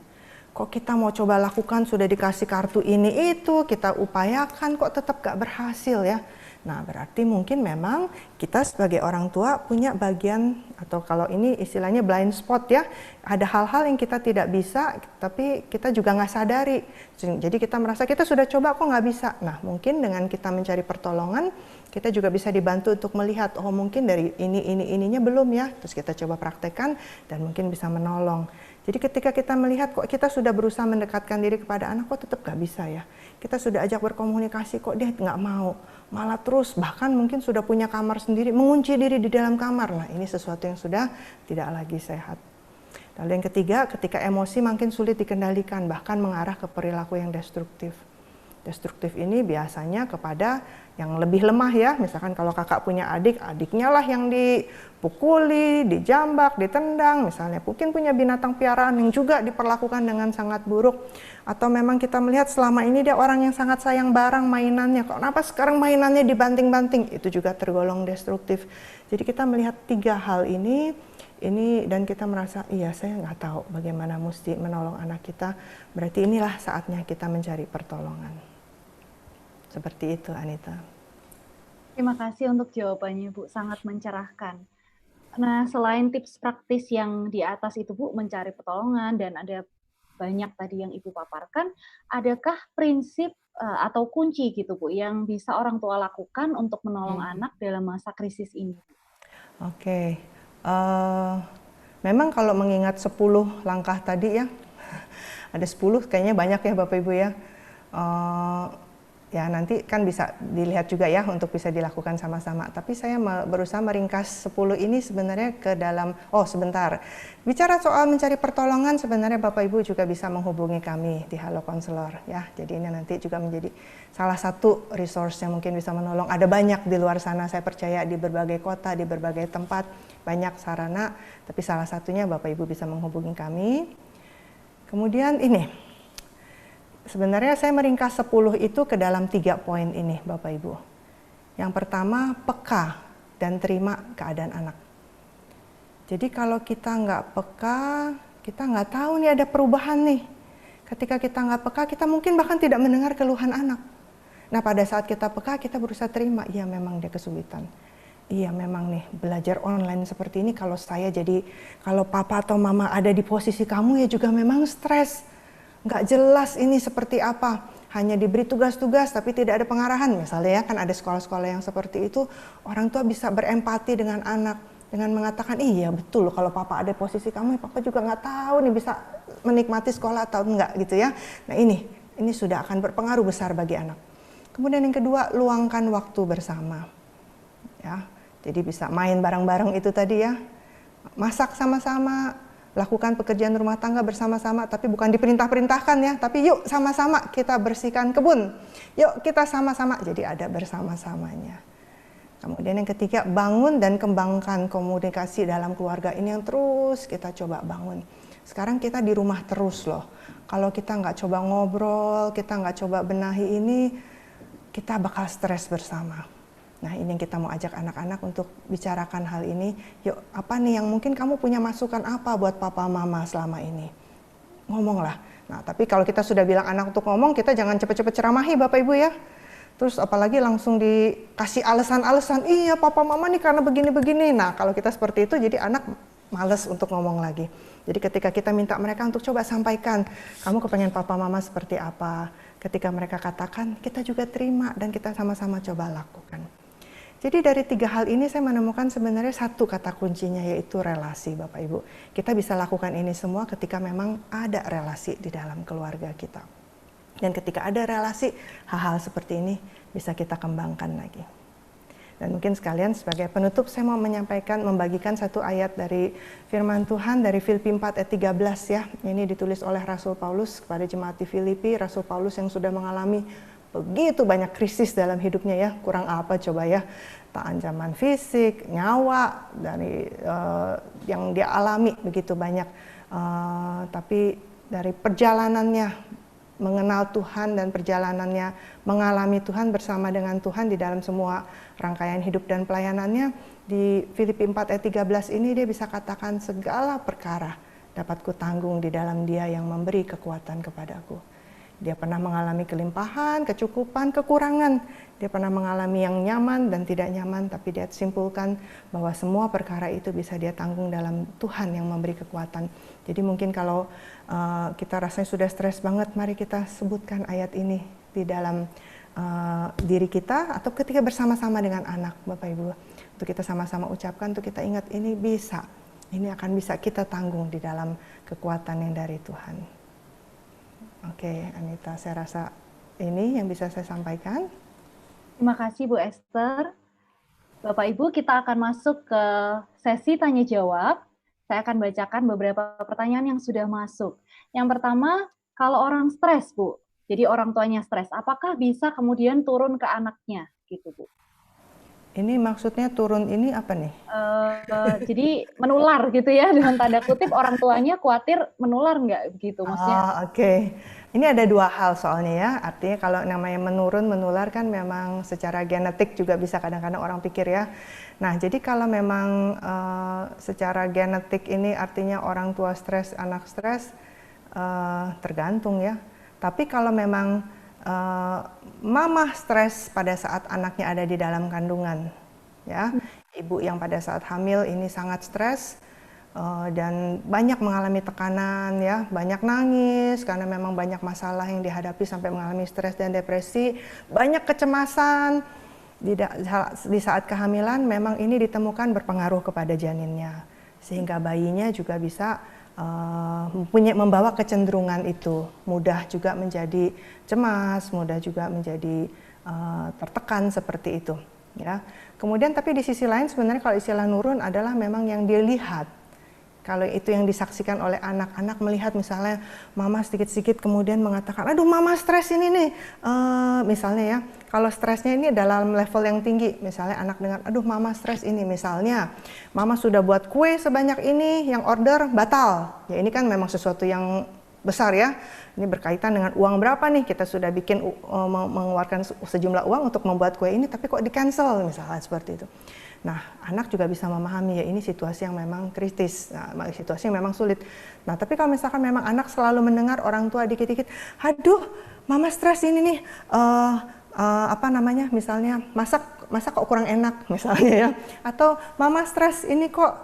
Kok kita mau coba lakukan, sudah dikasih kartu ini itu, kita upayakan kok tetap gak berhasil ya. Nah, berarti mungkin memang kita sebagai orang tua punya bagian, atau kalau ini istilahnya blind spot ya, ada hal-hal yang kita tidak bisa tapi kita juga nggak sadari, jadi kita merasa kita sudah coba kok nggak bisa. Nah, mungkin dengan kita mencari pertolongan kita juga bisa dibantu untuk melihat, oh mungkin dari ininya belum ya, terus kita coba praktekkan dan mungkin bisa menolong. Jadi ketika kita melihat kok kita sudah berusaha mendekatkan diri kepada anak kok tetap gak bisa ya, kita sudah ajak berkomunikasi kok dia nggak mau, malah terus bahkan mungkin sudah punya kamar sendiri, mengunci diri di dalam kamar. Nah, ini sesuatu yang sudah tidak lagi sehat. Lalu yang ketiga, ketika emosi makin sulit dikendalikan, bahkan mengarah ke perilaku yang destruktif. Destruktif ini biasanya kepada yang lebih lemah ya, misalkan kalau kakak punya adik, adiknya lah yang dipukuli, dijambak, ditendang, misalnya mungkin punya binatang piaraan yang juga diperlakukan dengan sangat buruk, atau memang kita melihat selama ini dia orang yang sangat sayang barang mainannya, kok kenapa sekarang mainannya dibanting-banting, itu juga tergolong destruktif. Jadi kita melihat tiga hal ini dan kita merasa iya saya nggak tahu bagaimana mesti menolong anak kita, berarti inilah saatnya kita mencari pertolongan. Seperti itu, Anita. Terima kasih untuk jawabannya, Bu. Sangat mencerahkan. Nah, selain tips praktis yang di atas itu, Bu, mencari pertolongan dan ada banyak tadi yang Ibu paparkan, adakah prinsip atau kunci gitu, Bu, yang bisa orang tua lakukan untuk menolong anak dalam masa krisis ini? Oke. Memang kalau mengingat 10 langkah tadi ya, ada 10, kayaknya banyak ya Bapak Ibu ya. ya nanti kan bisa dilihat juga ya untuk bisa dilakukan sama-sama. Tapi saya berusaha meringkas 10 ini sebenarnya ke dalam, oh sebentar, bicara soal mencari pertolongan sebenarnya Bapak Ibu juga bisa menghubungi kami di Halo Konselor ya. Jadi ini nanti juga menjadi salah satu resource yang mungkin bisa menolong. Ada banyak di luar sana, saya percaya di berbagai kota, di berbagai tempat, banyak sarana, tapi salah satunya Bapak Ibu bisa menghubungi kami. Kemudian ini, sebenarnya saya meringkas 10 itu ke dalam 3 poin ini Bapak Ibu. Yang pertama, peka dan terima keadaan anak. Jadi kalau kita nggak peka, kita nggak tahu nih ada perubahan nih. Ketika kita nggak peka, kita mungkin bahkan tidak mendengar keluhan anak. Nah pada saat kita peka, kita berusaha terima, iya memang dia kesulitan. Iya memang nih belajar online seperti ini kalau kalau papa atau mama ada di posisi kamu ya juga memang stres. Nggak jelas ini seperti apa. Hanya diberi tugas-tugas tapi tidak ada pengarahan. Misalnya ya kan ada sekolah-sekolah yang seperti itu. Orang tua bisa berempati dengan anak. Dengan mengatakan iya betul kalau papa ada di posisi kamu ya papa juga nggak tahu nih bisa menikmati sekolah atau enggak gitu ya. Nah ini sudah akan berpengaruh besar bagi anak. Kemudian yang kedua, luangkan waktu bersama. Ya. Jadi bisa main bareng-bareng itu tadi ya, masak sama-sama, lakukan pekerjaan rumah tangga bersama-sama, tapi bukan diperintah-perintahkan ya, tapi yuk sama-sama kita bersihkan kebun, yuk kita sama-sama, jadi ada bersama-samanya. Kemudian yang ketiga, bangun dan kembangkan komunikasi dalam keluarga ini yang terus kita coba bangun. Sekarang kita di rumah terus loh, kalau kita nggak coba ngobrol, kita nggak coba benahi ini, kita bakal stres bersama. Nah ini yang kita mau ajak anak-anak untuk bicarakan hal ini. Yuk apa nih yang mungkin kamu punya masukan apa buat papa mama selama ini? Ngomonglah. Nah tapi kalau kita sudah bilang anak untuk ngomong, kita jangan cepet-cepet ceramahi Bapak Ibu ya. Terus apalagi langsung dikasih alasan-alasan, iya papa mama nih karena begini-begini. Nah kalau kita seperti itu jadi anak males untuk ngomong lagi. Jadi ketika kita minta mereka untuk coba sampaikan, kamu kepengen papa mama seperti apa? Ketika mereka katakan, kita juga terima dan kita sama-sama coba lakukan. Jadi dari 3 hal ini saya menemukan sebenarnya satu kata kuncinya yaitu relasi Bapak Ibu. Kita bisa lakukan ini semua ketika memang ada relasi di dalam keluarga kita. Dan ketika ada relasi, hal-hal seperti ini bisa kita kembangkan lagi. Dan mungkin sekalian sebagai penutup saya mau membagikan satu ayat dari firman Tuhan dari Filipi 4 ayat 13 ya. Ini ditulis oleh Rasul Paulus kepada jemaat di Filipi, Rasul Paulus yang sudah mengalami begitu banyak krisis dalam hidupnya ya, kurang apa coba ya, ancaman fisik, nyawa dari yang dia alami begitu banyak, tapi dari perjalanannya mengenal Tuhan dan perjalanannya mengalami Tuhan bersama dengan Tuhan di dalam semua rangkaian hidup dan pelayanannya, di Filipi 4 ayat 13 ini dia bisa katakan segala perkara dapat kutanggung di dalam Dia yang memberi kekuatan kepadaku. Dia pernah mengalami kelimpahan, kecukupan, kekurangan. Dia pernah mengalami yang nyaman dan tidak nyaman, tapi dia simpulkan bahwa semua perkara itu bisa dia tanggung dalam Tuhan yang memberi kekuatan. Jadi mungkin kalau kita rasanya sudah stres banget, mari kita sebutkan ayat ini di dalam diri kita atau ketika bersama-sama dengan anak, Bapak Ibu. Untuk kita sama-sama ucapkan, untuk kita ingat ini bisa. Ini akan bisa kita tanggung di dalam kekuatan yang dari Tuhan. Oke, Anita, saya rasa ini yang bisa saya sampaikan. Terima kasih Bu Esther. Bapak Ibu, kita akan masuk ke sesi tanya jawab. Saya akan bacakan beberapa pertanyaan yang sudah masuk. Yang pertama, kalau orang stres, Bu, jadi orang tuanya stres, apakah bisa kemudian turun ke anaknya, gitu Bu? Ini maksudnya turun ini apa nih? Jadi menular gitu ya, dengan tanda kutip orang tuanya khawatir menular nggak begitu maksudnya? Oke. Ini ada 2 hal soalnya ya, artinya kalau namanya menular kan memang secara genetik juga bisa kadang-kadang orang pikir ya. Nah jadi kalau memang secara genetik ini artinya orang tua stres, anak stres, tergantung ya. Tapi kalau memang mama stres pada saat anaknya ada di dalam kandungan, ya, ibu yang pada saat hamil ini sangat stres dan banyak mengalami tekanan, ya, banyak nangis karena memang banyak masalah yang dihadapi sampai mengalami stres dan depresi, banyak kecemasan di saat kehamilan. Memang ini ditemukan berpengaruh kepada janinnya, sehingga bayinya juga bisa membawa kecenderungan itu, mudah juga menjadi cemas, mudah juga menjadi tertekan seperti itu. Ya. Kemudian tapi di sisi lain sebenarnya kalau istilah nurun adalah memang yang dia lihat. Kalau itu yang disaksikan oleh anak-anak melihat misalnya mama sedikit-sedikit kemudian mengatakan, aduh mama stres ini nih, misalnya ya, kalau stresnya ini dalam level yang tinggi, misalnya anak dengar, aduh mama stres ini, misalnya mama sudah buat kue sebanyak ini, yang order batal, ya ini kan memang sesuatu yang besar ya, ini berkaitan dengan uang berapa nih, kita sudah bikin mengeluarkan sejumlah uang untuk membuat kue ini, tapi kok di cancel misalnya seperti itu. Nah, anak juga bisa memahami ya ini situasi yang memang kritis, nah, situasi yang memang sulit. Nah, tapi kalau misalkan memang anak selalu mendengar orang tua dikit-dikit, aduh, mama stres ini nih, apa namanya, misalnya masak kok kurang enak misalnya ya, atau mama stres ini kok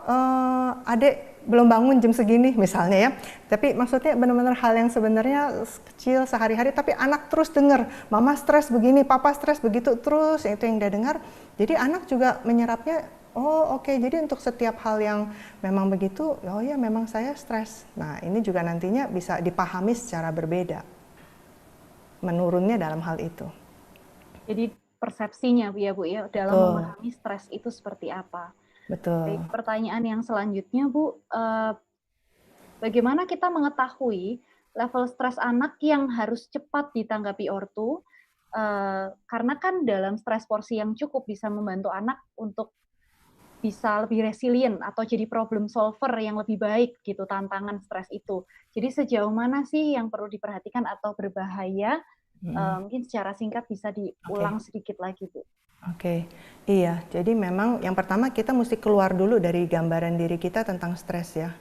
adek belum bangun jam segini misalnya ya. Tapi maksudnya benar-benar hal yang sebenarnya kecil sehari-hari, tapi anak terus dengar, mama stres begini, papa stres begitu, terus itu yang dia dengar. Jadi anak juga menyerapnya, oh oke, jadi untuk setiap hal yang memang begitu, oh ya memang saya stres. Nah ini juga nantinya bisa dipahami secara berbeda, menurunnya dalam hal itu. Jadi persepsinya ya Bu ya, dalam memahami stres itu seperti apa. Betul. Baik, pertanyaan yang selanjutnya Bu, bagaimana kita mengetahui level stres anak yang harus cepat ditanggapi ortu, karena kan dalam stres porsi yang cukup bisa membantu anak untuk bisa lebih resilient atau jadi problem solver yang lebih baik gitu tantangan stres itu. Jadi sejauh mana sih yang perlu diperhatikan atau berbahaya? Mungkin secara singkat bisa diulang sedikit lagi Bu. Oke, iya. Jadi memang yang pertama kita mesti keluar dulu dari gambaran diri kita tentang stres ya.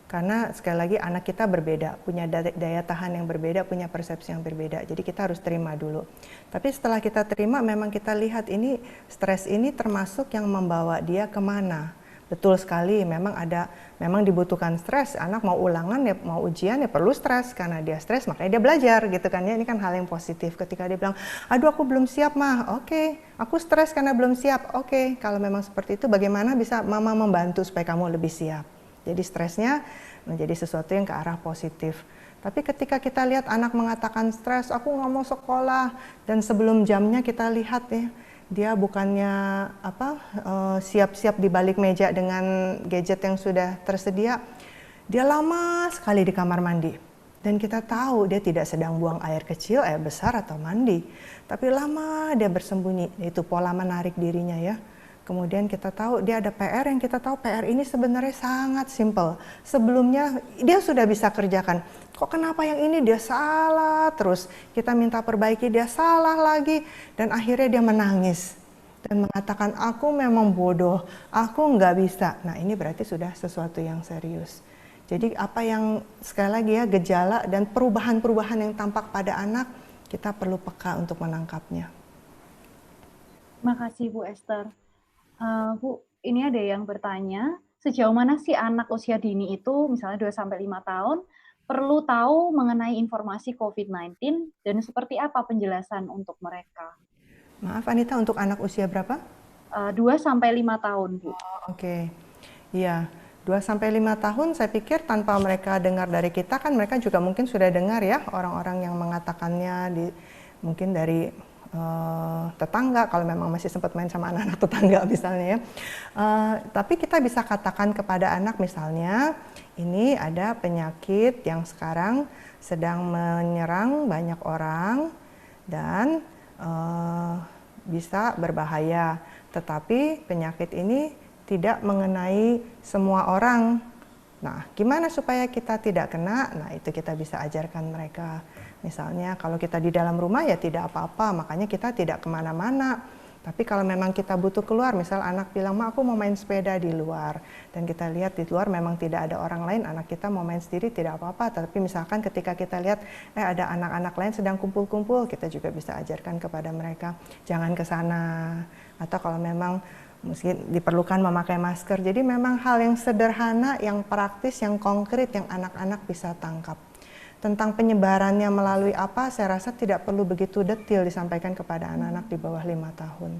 Karena sekali lagi anak kita berbeda, punya daya tahan yang berbeda, punya persepsi yang berbeda. Jadi kita harus terima dulu. Tapi setelah kita terima, memang kita lihat ini stres ini termasuk yang membawa dia kemana. Betul sekali, memang dibutuhkan stres. Anak mau ulangan ya, mau ujian ya perlu stres, karena dia stres makanya dia belajar gitu kan ya. Ini kan hal yang positif. Ketika dia bilang, aduh aku belum siap mah, oke, aku stres karena belum siap, oke. Kalau memang seperti itu, bagaimana bisa mama membantu supaya kamu lebih siap. Jadi stresnya menjadi sesuatu yang ke arah positif. Tapi ketika kita lihat anak mengatakan stres, aku nggak mau sekolah, dan sebelum jamnya kita lihat ya, dia bukannya siap-siap di balik meja dengan gadget yang sudah tersedia, dia lama sekali di kamar mandi. Dan kita tahu dia tidak sedang buang air kecil, air besar atau mandi, tapi lama dia bersembunyi. Itu pola menarik dirinya ya. Kemudian kita tahu dia ada PR yang kita tahu PR ini sebenarnya sangat simpel. Sebelumnya dia sudah bisa kerjakan. Kok kenapa yang ini dia salah terus? Kita minta perbaiki, dia salah lagi. Dan akhirnya dia menangis. Dan mengatakan, aku memang bodoh, aku nggak bisa. Nah ini berarti sudah sesuatu yang serius. Jadi apa yang sekali lagi ya, gejala dan perubahan-perubahan yang tampak pada anak, kita perlu peka untuk menangkapnya. Makasih Bu Esther. Bu, ini ada yang bertanya, sejauh mana sih anak usia dini itu, misalnya 2-5 tahun, perlu tahu mengenai informasi COVID-19 dan seperti apa penjelasan untuk mereka? Maaf Anita, untuk anak usia berapa? 2-5 tahun, Bu. Oke. Iya, 2-5 tahun saya pikir tanpa mereka dengar dari kita, kan mereka juga mungkin sudah dengar ya, orang-orang yang mengatakannya, mungkin dari tetangga, kalau memang masih sempat main sama anak-anak tetangga misalnya ya. Tapi kita bisa katakan kepada anak misalnya, ini ada penyakit yang sekarang sedang menyerang banyak orang dan bisa berbahaya. Tetapi penyakit ini tidak mengenai semua orang. Nah, gimana supaya kita tidak kena? Nah, itu kita bisa ajarkan mereka. Misalnya kalau kita di dalam rumah ya tidak apa-apa, makanya kita tidak kemana-mana. Tapi kalau memang kita butuh keluar, misal anak bilang, Ma aku mau main sepeda di luar. Dan kita lihat di luar memang tidak ada orang lain, anak kita mau main sendiri tidak apa-apa. Tapi misalkan ketika kita lihat, ada anak-anak lain sedang kumpul-kumpul, kita juga bisa ajarkan kepada mereka, jangan ke sana. Atau kalau memang mungkin diperlukan memakai masker. Jadi memang hal yang sederhana, yang praktis, yang konkret, yang anak-anak bisa tangkap. Tentang penyebarannya melalui apa, saya rasa tidak perlu begitu detail disampaikan kepada anak-anak di bawah 5 tahun.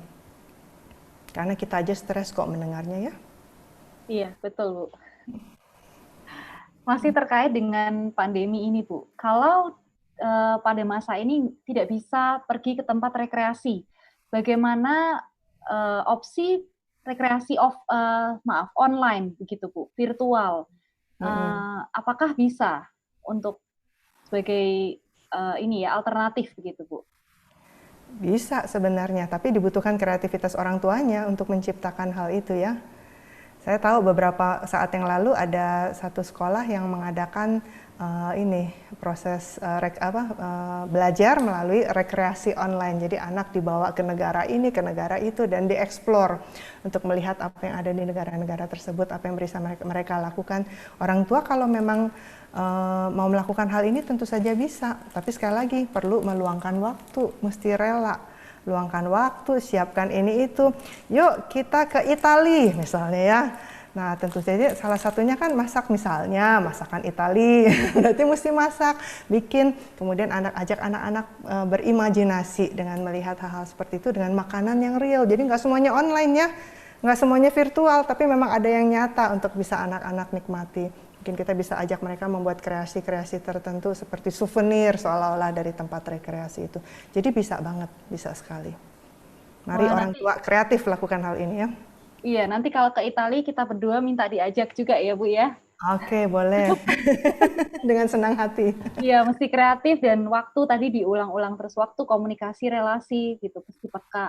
Karena kita aja stres kok mendengarnya ya. Iya, betul Bu. Masih terkait dengan pandemi ini, Bu. Kalau pada masa ini tidak bisa pergi ke tempat rekreasi, bagaimana opsi rekreasi online begitu, Bu, virtual? Apakah bisa untuk sebagai ini ya alternatif begitu, Bu? Bisa sebenarnya, tapi dibutuhkan kreativitas orang tuanya untuk menciptakan hal itu ya. Saya tahu beberapa saat yang lalu ada satu sekolah yang mengadakan proses belajar melalui rekreasi online. Jadi anak dibawa ke negara ini, ke negara itu, dan dieksplor untuk melihat apa yang ada di negara-negara tersebut, apa yang bisa mereka lakukan. Orang tua kalau memang mau melakukan hal ini tentu saja bisa, tapi sekali lagi perlu meluangkan waktu, mesti rela. Luangkan waktu, siapkan ini itu. Yuk kita ke Italia misalnya ya. Nah tentu saja salah satunya kan masak, misalnya masakan Italia. Berarti mesti masak, bikin. Kemudian ajak anak-anak berimajinasi dengan melihat hal-hal seperti itu dengan makanan yang real. Jadi nggak semuanya online ya, nggak semuanya virtual, tapi memang ada yang nyata untuk bisa anak-anak nikmati. Mungkin kita bisa ajak mereka membuat kreasi-kreasi tertentu seperti souvenir seolah-olah dari tempat rekreasi itu. Jadi bisa banget, bisa sekali. Mari orang tua kreatif lakukan hal ini ya. Iya, nanti kalau ke Italia kita berdua minta diajak juga ya, Bu ya. Oke, boleh. Dengan senang hati. Iya, mesti kreatif dan waktu tadi diulang-ulang terus, waktu, komunikasi, relasi gitu, mesti peka.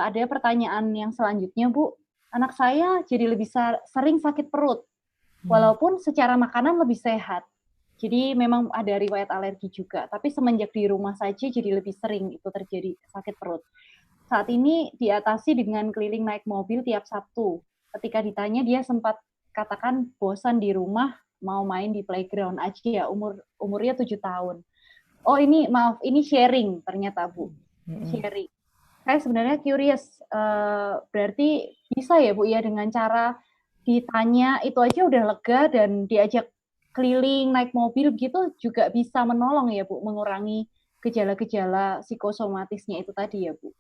Ada pertanyaan yang selanjutnya, Bu. Anak saya jadi lebih sering sakit perut. Walaupun secara makanan lebih sehat. Jadi memang ada riwayat alergi juga. Tapi semenjak di rumah saja jadi lebih sering itu terjadi sakit perut. Saat ini diatasi dengan keliling naik mobil tiap Sabtu. Ketika ditanya dia sempat katakan bosan di rumah, mau main di playground aja. Umurnya 7 tahun. Oh ini maaf, ini sharing ternyata Bu. Sharing. Saya sebenarnya curious. Berarti bisa ya Bu ya dengan cara ditanya itu aja udah lega dan diajak keliling naik mobil gitu juga bisa menolong ya Bu, mengurangi gejala-gejala psikosomatisnya itu tadi ya Bu.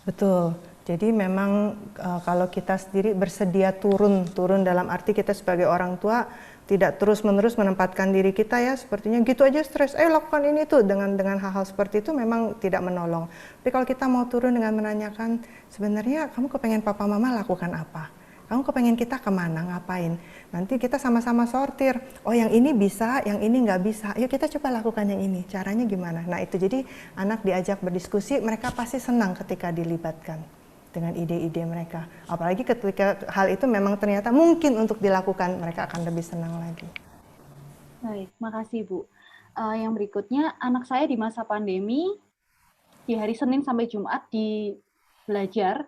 Betul. Jadi memang kalau kita sendiri bersedia turun dalam arti kita sebagai orang tua tidak terus-menerus menempatkan diri kita ya sepertinya gitu aja stres, lakukan ini tuh dengan hal-hal seperti itu memang tidak menolong. Tapi kalau kita mau turun dengan menanyakan sebenarnya kamu kepengen papa mama lakukan apa? Kamu kepengen kita kemana, ngapain? Nanti kita sama-sama sortir. Oh yang ini bisa, yang ini nggak bisa. Yuk kita coba lakukan yang ini. Caranya gimana? Nah itu jadi anak diajak berdiskusi, mereka pasti senang ketika dilibatkan dengan ide-ide mereka. Apalagi ketika hal itu memang ternyata mungkin untuk dilakukan, mereka akan lebih senang lagi. Baik, makasih Bu. Yang berikutnya, anak saya di masa pandemi, di hari Senin sampai Jumat di belajar,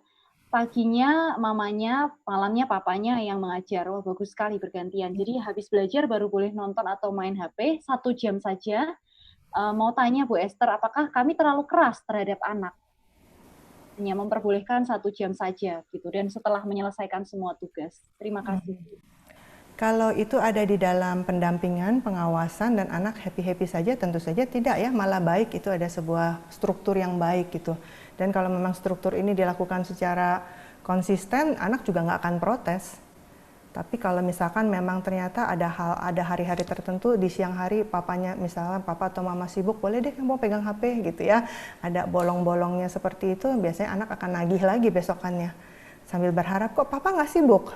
paginya mamanya, malamnya papanya yang mengajar. Wah, bagus sekali bergantian. Jadi habis belajar baru boleh nonton atau main HP 1 jam saja. Mau tanya Bu Esther, apakah kami terlalu keras terhadap anak? Hanya memperbolehkan 1 jam saja gitu. Dan setelah menyelesaikan semua tugas. Terima kasih. Kalau itu ada di dalam pendampingan, pengawasan, dan anak happy-happy saja, tentu saja tidak ya, malah baik, itu ada sebuah struktur yang baik gitu. Dan kalau memang struktur ini dilakukan secara konsisten, anak juga nggak akan protes. Tapi kalau misalkan memang ternyata ada hari-hari tertentu di siang hari papanya, misalnya papa atau mama sibuk, boleh deh kamu pegang HP gitu ya, ada bolong-bolongnya seperti itu, biasanya anak akan nagih lagi besokannya. Sambil berharap, kok papa nggak sibuk?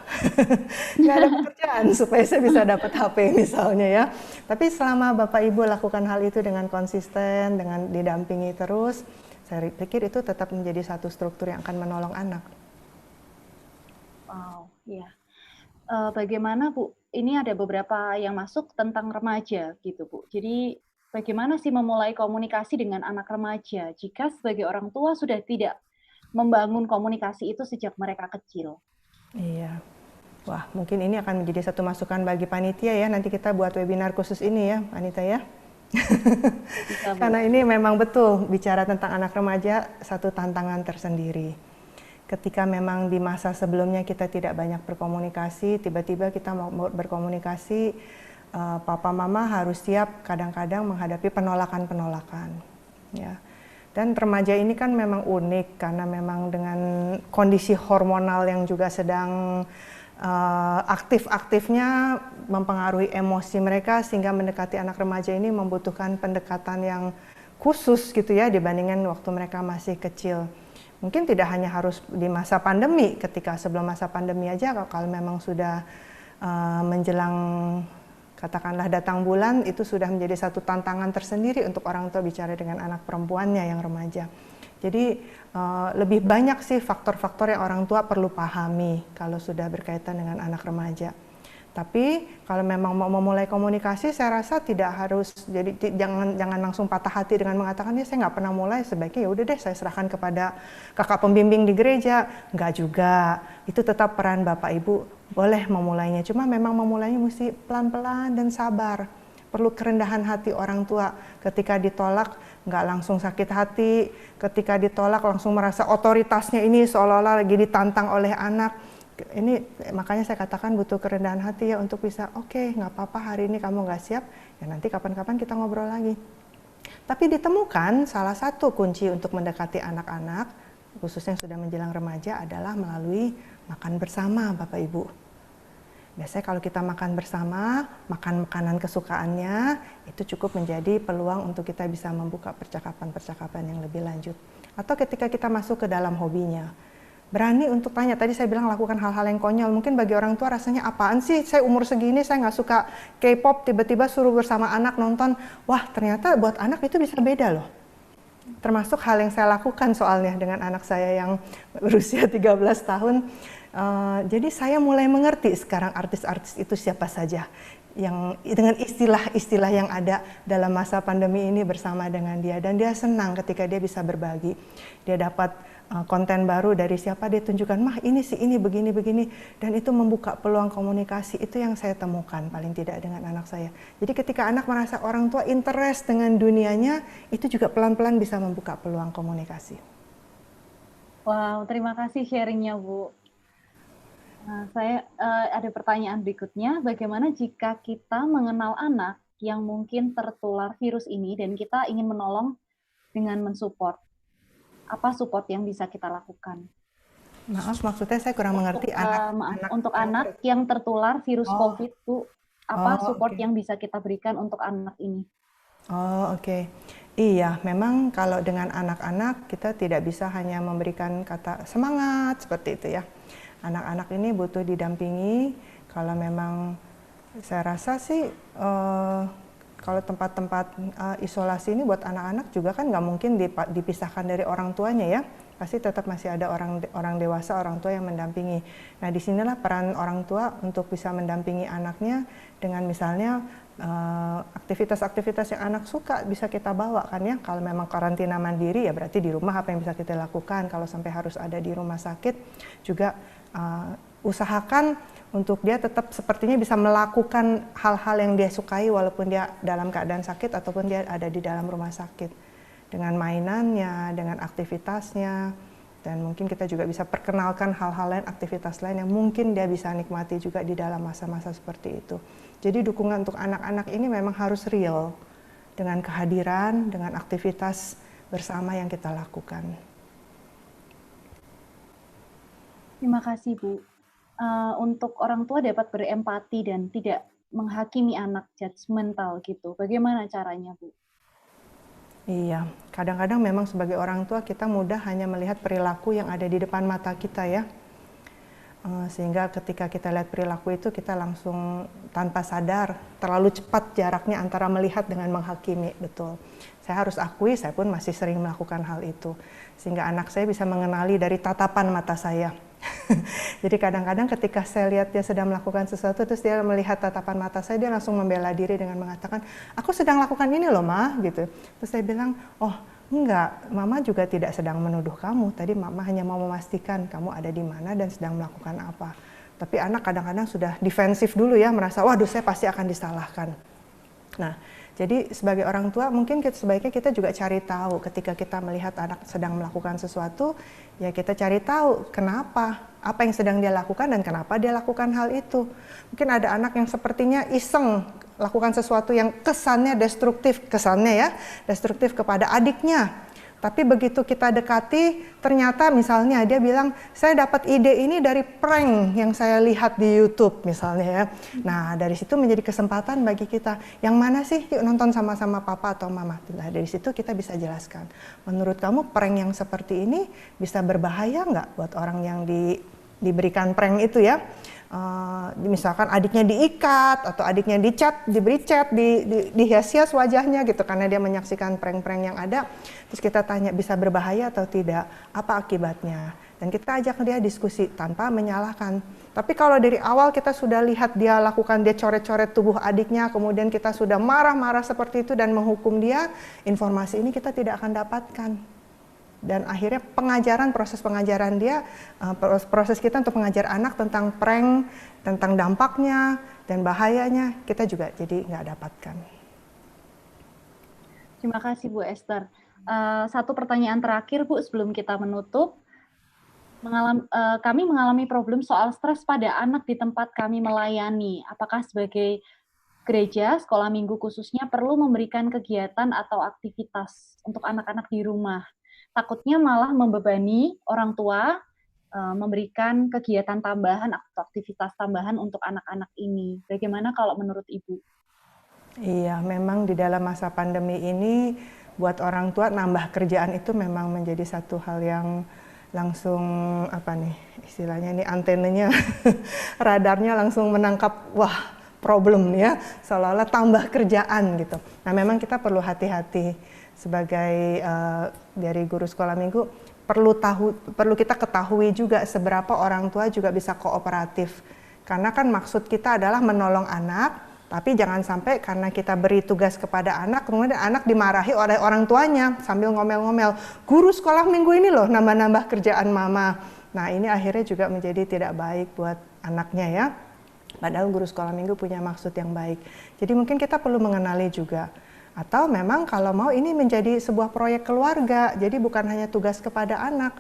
Nggak ada pekerjaan supaya saya bisa dapat HP misalnya ya. Tapi selama Bapak Ibu lakukan hal itu dengan konsisten, dengan didampingi terus, saya pikir itu tetap menjadi satu struktur yang akan menolong anak. Wow, iya. Bagaimana Bu, ini ada beberapa yang masuk tentang remaja gitu Bu. Jadi bagaimana sih memulai komunikasi dengan anak remaja jika sebagai orang tua sudah tidak membangun komunikasi itu sejak mereka kecil? Iya. Wah, mungkin ini akan menjadi satu masukan bagi panitia ya. Nanti kita buat webinar khusus ini ya, Anita ya. Karena ini memang betul bicara tentang anak remaja satu tantangan tersendiri. Ketika memang di masa sebelumnya kita tidak banyak berkomunikasi, tiba-tiba kita mau berkomunikasi, papa mama harus siap kadang-kadang menghadapi penolakan-penolakan. Ya. Dan remaja ini kan memang unik karena memang dengan kondisi hormonal yang juga sedang aktif-aktifnya mempengaruhi emosi mereka sehingga mendekati anak remaja ini membutuhkan pendekatan yang khusus gitu ya dibandingkan waktu mereka masih kecil. Mungkin tidak hanya harus di masa pandemi, ketika sebelum masa pandemi aja kalau memang sudah menjelang katakanlah datang bulan, itu sudah menjadi satu tantangan tersendiri untuk orang tua bicara dengan anak perempuannya yang remaja. Jadi lebih banyak sih faktor-faktor yang orang tua perlu pahami kalau sudah berkaitan dengan anak remaja. Tapi kalau memang mau memulai komunikasi, saya rasa tidak harus, jadi jangan langsung patah hati dengan mengatakan, ya saya nggak pernah mulai, sebaiknya ya udah deh saya serahkan kepada kakak pembimbing di gereja. Nggak juga, itu tetap peran Bapak Ibu, boleh memulainya. Cuma memang memulainya mesti pelan-pelan dan sabar. Perlu kerendahan hati orang tua ketika ditolak, nggak langsung sakit hati, ketika ditolak langsung merasa otoritasnya ini seolah-olah lagi ditantang oleh anak. Ini makanya saya katakan butuh kerendahan hati ya untuk bisa oke, nggak apa-apa hari ini kamu nggak siap, ya nanti kapan-kapan kita ngobrol lagi. Tapi ditemukan salah satu kunci untuk mendekati anak-anak, khususnya yang sudah menjelang remaja adalah melalui makan bersama Bapak Ibu. Biasanya kalau kita makan bersama, makan makanan kesukaannya, itu cukup menjadi peluang untuk kita bisa membuka percakapan-percakapan yang lebih lanjut. Atau ketika kita masuk ke dalam hobinya, berani untuk tanya, tadi saya bilang lakukan hal-hal yang konyol, mungkin bagi orang tua rasanya apaan sih, saya umur segini saya nggak suka K-pop, tiba-tiba suruh bersama anak nonton, wah ternyata buat anak itu bisa beda loh. Termasuk hal yang saya lakukan soalnya dengan anak saya yang berusia 13 tahun, jadi saya mulai mengerti sekarang artis-artis itu siapa saja, yang dengan istilah-istilah yang ada dalam masa pandemi ini bersama dengan dia, dan dia senang ketika dia bisa berbagi, dia dapat konten baru dari siapa dia tunjukkan, mah ini sih ini begini-begini, dan itu membuka peluang komunikasi. Itu yang saya temukan paling tidak dengan anak saya. Jadi ketika anak merasa orang tua interest dengan dunianya, itu juga pelan-pelan bisa membuka peluang komunikasi. Wow, terima kasih sharingnya Bu. Nah, saya ada pertanyaan berikutnya, bagaimana jika kita mengenal anak yang mungkin tertular virus ini dan kita ingin menolong dengan mensupport? Apa support yang bisa kita lakukan? Maaf, maksudnya saya kurang mengerti. Anak yang tertular virus COVID, Bu, apa support yang bisa kita berikan untuk anak ini? Oh, oke. Iya, memang kalau dengan anak-anak kita tidak bisa hanya memberikan kata semangat seperti itu ya. Anak-anak ini butuh didampingi. Kalau memang saya rasa sih kalau tempat-tempat isolasi ini buat anak-anak juga kan nggak mungkin dipisahkan dari orang tuanya ya. Pasti tetap masih ada orang dewasa, orang tua yang mendampingi. Nah, disinilah peran orang tua untuk bisa mendampingi anaknya dengan misalnya aktivitas-aktivitas yang anak suka bisa kita bawa kan ya. Kalau memang karantina mandiri ya berarti di rumah apa yang bisa kita lakukan. Kalau sampai harus ada di rumah sakit juga usahakan untuk dia tetap sepertinya bisa melakukan hal-hal yang dia sukai walaupun dia dalam keadaan sakit ataupun dia ada di dalam rumah sakit. Dengan mainannya, dengan aktivitasnya, dan mungkin kita juga bisa perkenalkan hal-hal lain, aktivitas lain yang mungkin dia bisa nikmati juga di dalam masa-masa seperti itu. Jadi dukungan untuk anak-anak ini memang harus real, dengan kehadiran, dengan aktivitas bersama yang kita lakukan. Terima kasih Bu. Untuk orang tua dapat berempati dan tidak menghakimi anak judgmental gitu. Bagaimana caranya Bu? Iya, kadang-kadang memang sebagai orang tua kita mudah hanya melihat perilaku yang ada di depan mata kita ya. Sehingga ketika kita lihat perilaku itu kita langsung tanpa sadar terlalu cepat jaraknya antara melihat dengan menghakimi, betul. Saya harus akui saya pun masih sering melakukan hal itu. Sehingga anak saya bisa mengenali dari tatapan mata saya. Jadi kadang-kadang ketika saya lihat dia sedang melakukan sesuatu terus dia melihat tatapan mata saya, dia langsung membela diri dengan mengatakan, aku sedang lakukan ini loh Ma, gitu. Terus saya bilang, oh enggak, Mama juga tidak sedang menuduh kamu, tadi Mama hanya mau memastikan kamu ada di mana dan sedang melakukan apa. Tapi anak kadang-kadang sudah defensif dulu ya, merasa waduh saya pasti akan disalahkan. Nah, jadi sebagai orang tua mungkin sebaiknya kita juga cari tahu ketika kita melihat anak sedang melakukan sesuatu, ya kita cari tahu kenapa, apa yang sedang dia lakukan dan kenapa dia lakukan hal itu. Mungkin ada anak yang sepertinya iseng lakukan sesuatu yang kesannya destruktif, kesannya ya, destruktif kepada adiknya. Tapi begitu kita dekati, ternyata misalnya dia bilang, saya dapat ide ini dari prank yang saya lihat di YouTube misalnya ya. Nah, dari situ menjadi kesempatan bagi kita, yang mana sih, yuk nonton sama-sama papa atau mama. Nah, dari situ kita bisa jelaskan, menurut kamu prank yang seperti ini bisa berbahaya nggak buat orang yang diberikan prank itu ya. Misalkan adiknya diikat atau adiknya diberi cat, dihias-hias wajahnya gitu karena dia menyaksikan prank-prank yang ada. Terus kita tanya bisa berbahaya atau tidak, apa akibatnya, dan kita ajak dia diskusi tanpa menyalahkan. Tapi kalau dari awal kita sudah lihat dia lakukan, dia coret-coret tubuh adiknya, kemudian kita sudah marah-marah seperti itu dan menghukum dia, informasi ini kita tidak akan dapatkan. Dan akhirnya proses pengajaran dia, proses kita untuk mengajar anak tentang prank, tentang dampaknya dan bahayanya, kita juga jadi nggak dapatkan. Terima kasih Bu Esther. Satu pertanyaan terakhir Bu sebelum kita menutup. Kami mengalami problem soal stres pada anak di tempat kami melayani. Apakah sebagai gereja, sekolah minggu khususnya perlu memberikan kegiatan atau aktivitas untuk anak-anak di rumah? Takutnya malah membebani orang tua, memberikan kegiatan tambahan atau aktivitas tambahan untuk anak-anak ini. Bagaimana kalau menurut Ibu? Iya, memang di dalam masa pandemi ini buat orang tua nambah kerjaan itu memang menjadi satu hal yang langsung istilahnya ini antenanya radarnya langsung menangkap, wah problem ya, seolah-olah tambah kerjaan gitu. Nah, memang kita perlu hati-hati sebagai dari guru sekolah minggu, perlu kita ketahui juga seberapa orang tua juga bisa kooperatif. Karena kan maksud kita adalah menolong anak, tapi jangan sampai karena kita beri tugas kepada anak, kemudian anak dimarahi oleh orang tuanya sambil ngomel-ngomel, guru sekolah minggu ini loh nambah-nambah kerjaan mama. Nah, ini akhirnya juga menjadi tidak baik buat anaknya ya. Padahal guru sekolah minggu punya maksud yang baik. Jadi mungkin kita perlu mengenali juga. Atau memang kalau mau ini menjadi sebuah proyek keluarga, jadi bukan hanya tugas kepada anak.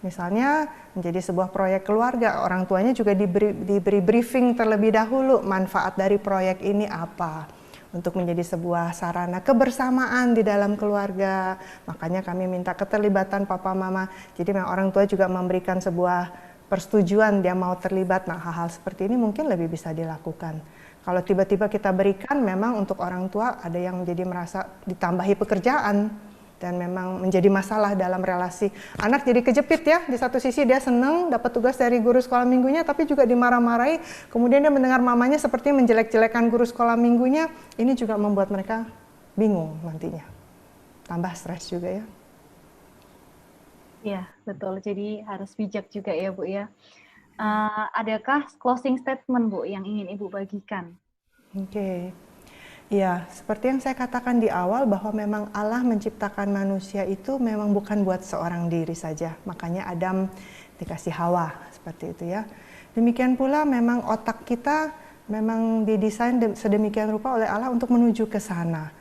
Misalnya menjadi sebuah proyek keluarga, orang tuanya juga diberi briefing terlebih dahulu, manfaat dari proyek ini apa. Untuk menjadi sebuah sarana kebersamaan di dalam keluarga. Makanya kami minta keterlibatan papa mama. Jadi memang orang tua juga memberikan sebuah persetujuan dia mau terlibat. Nah, hal-hal seperti ini mungkin lebih bisa dilakukan. Kalau tiba-tiba kita berikan, memang untuk orang tua ada yang menjadi merasa ditambahi pekerjaan dan memang menjadi masalah dalam relasi. Anak jadi kejepit ya, di satu sisi dia senang dapat tugas dari guru sekolah minggunya, tapi juga dimarah-marahi, kemudian dia mendengar mamanya seperti menjelek-jelekan guru sekolah minggunya, ini juga membuat mereka bingung nantinya. Tambah stres juga ya. Iya, betul. Jadi harus bijak juga ya Bu ya. Adakah closing statement Bu yang ingin Ibu bagikan? Oke. Ya, seperti yang saya katakan di awal bahwa memang Allah menciptakan manusia itu memang bukan buat seorang diri saja. Makanya Adam dikasih Hawa, seperti itu ya. Demikian pula memang otak kita memang didesain sedemikian rupa oleh Allah untuk menuju ke sana.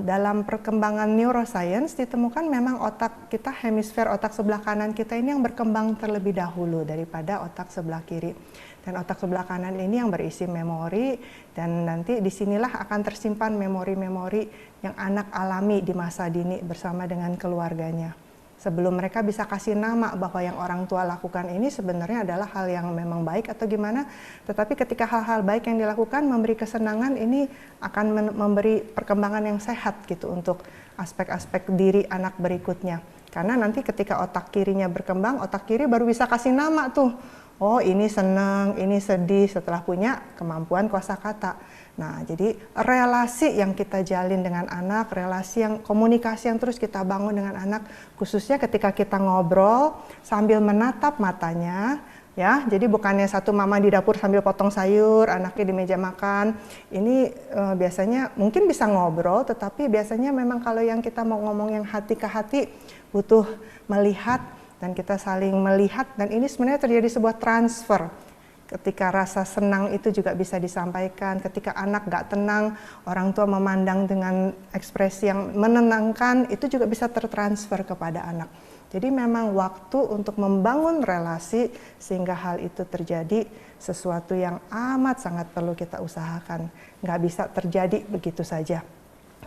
Dalam perkembangan neuroscience ditemukan memang otak kita, hemisfer otak sebelah kanan kita ini yang berkembang terlebih dahulu daripada otak sebelah kiri. Dan otak sebelah kanan ini yang berisi memori, dan nanti disinilah akan tersimpan memori-memori yang anak alami di masa dini bersama dengan keluarganya. Sebelum mereka bisa kasih nama bahwa yang orang tua lakukan ini sebenarnya adalah hal yang memang baik atau gimana. Tetapi ketika hal-hal baik yang dilakukan memberi kesenangan, ini akan memberi perkembangan yang sehat gitu untuk aspek-aspek diri anak berikutnya. Karena nanti ketika otak kirinya berkembang, otak kiri baru bisa kasih nama tuh. Oh, ini senang, ini sedih setelah punya kemampuan kosakata. Nah, jadi relasi yang kita jalin dengan anak, relasi yang komunikasi yang terus kita bangun dengan anak, khususnya ketika kita ngobrol sambil menatap matanya, ya. Jadi bukannya satu mama di dapur sambil potong sayur, anaknya di meja makan. Ini biasanya mungkin bisa ngobrol, tetapi biasanya memang kalau yang kita mau ngomong yang hati ke hati butuh melihat dan kita saling melihat, dan ini sebenarnya terjadi sebuah transfer. Ketika rasa senang itu juga bisa disampaikan, ketika anak gak tenang, orang tua memandang dengan ekspresi yang menenangkan, itu juga bisa tertransfer kepada anak. Jadi memang waktu untuk membangun relasi sehingga hal itu terjadi sesuatu yang amat sangat perlu kita usahakan. Gak bisa terjadi begitu saja,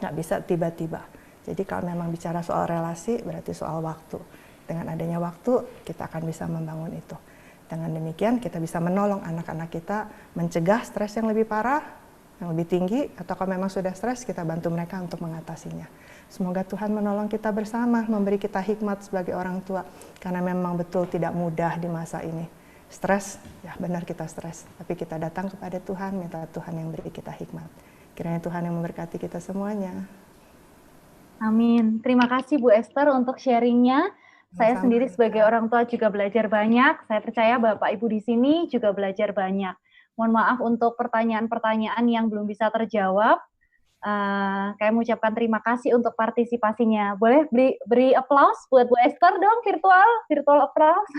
gak bisa tiba-tiba. Jadi kalau memang bicara soal relasi, berarti soal waktu. Dengan adanya waktu, kita akan bisa membangun itu. Dengan demikian, kita bisa menolong anak-anak kita mencegah stres yang lebih parah, yang lebih tinggi, atau kalau memang sudah stres, kita bantu mereka untuk mengatasinya. Semoga Tuhan menolong kita bersama, memberi kita hikmat sebagai orang tua, karena memang betul tidak mudah di masa ini. Stres, ya benar kita stres, tapi kita datang kepada Tuhan, minta Tuhan yang beri kita hikmat. Kiranya Tuhan yang memberkati kita semuanya. Amin. Terima kasih Bu Esther untuk sharingnya. Saya Sama-sama. sendiri sebagai orang tua juga belajar banyak. Saya percaya Bapak Ibu di sini juga belajar banyak. Mohon maaf untuk pertanyaan-pertanyaan yang belum bisa terjawab. Kami mengucapkan terima kasih untuk partisipasinya. Boleh beri applause buat Bu Esther dong, virtual applause.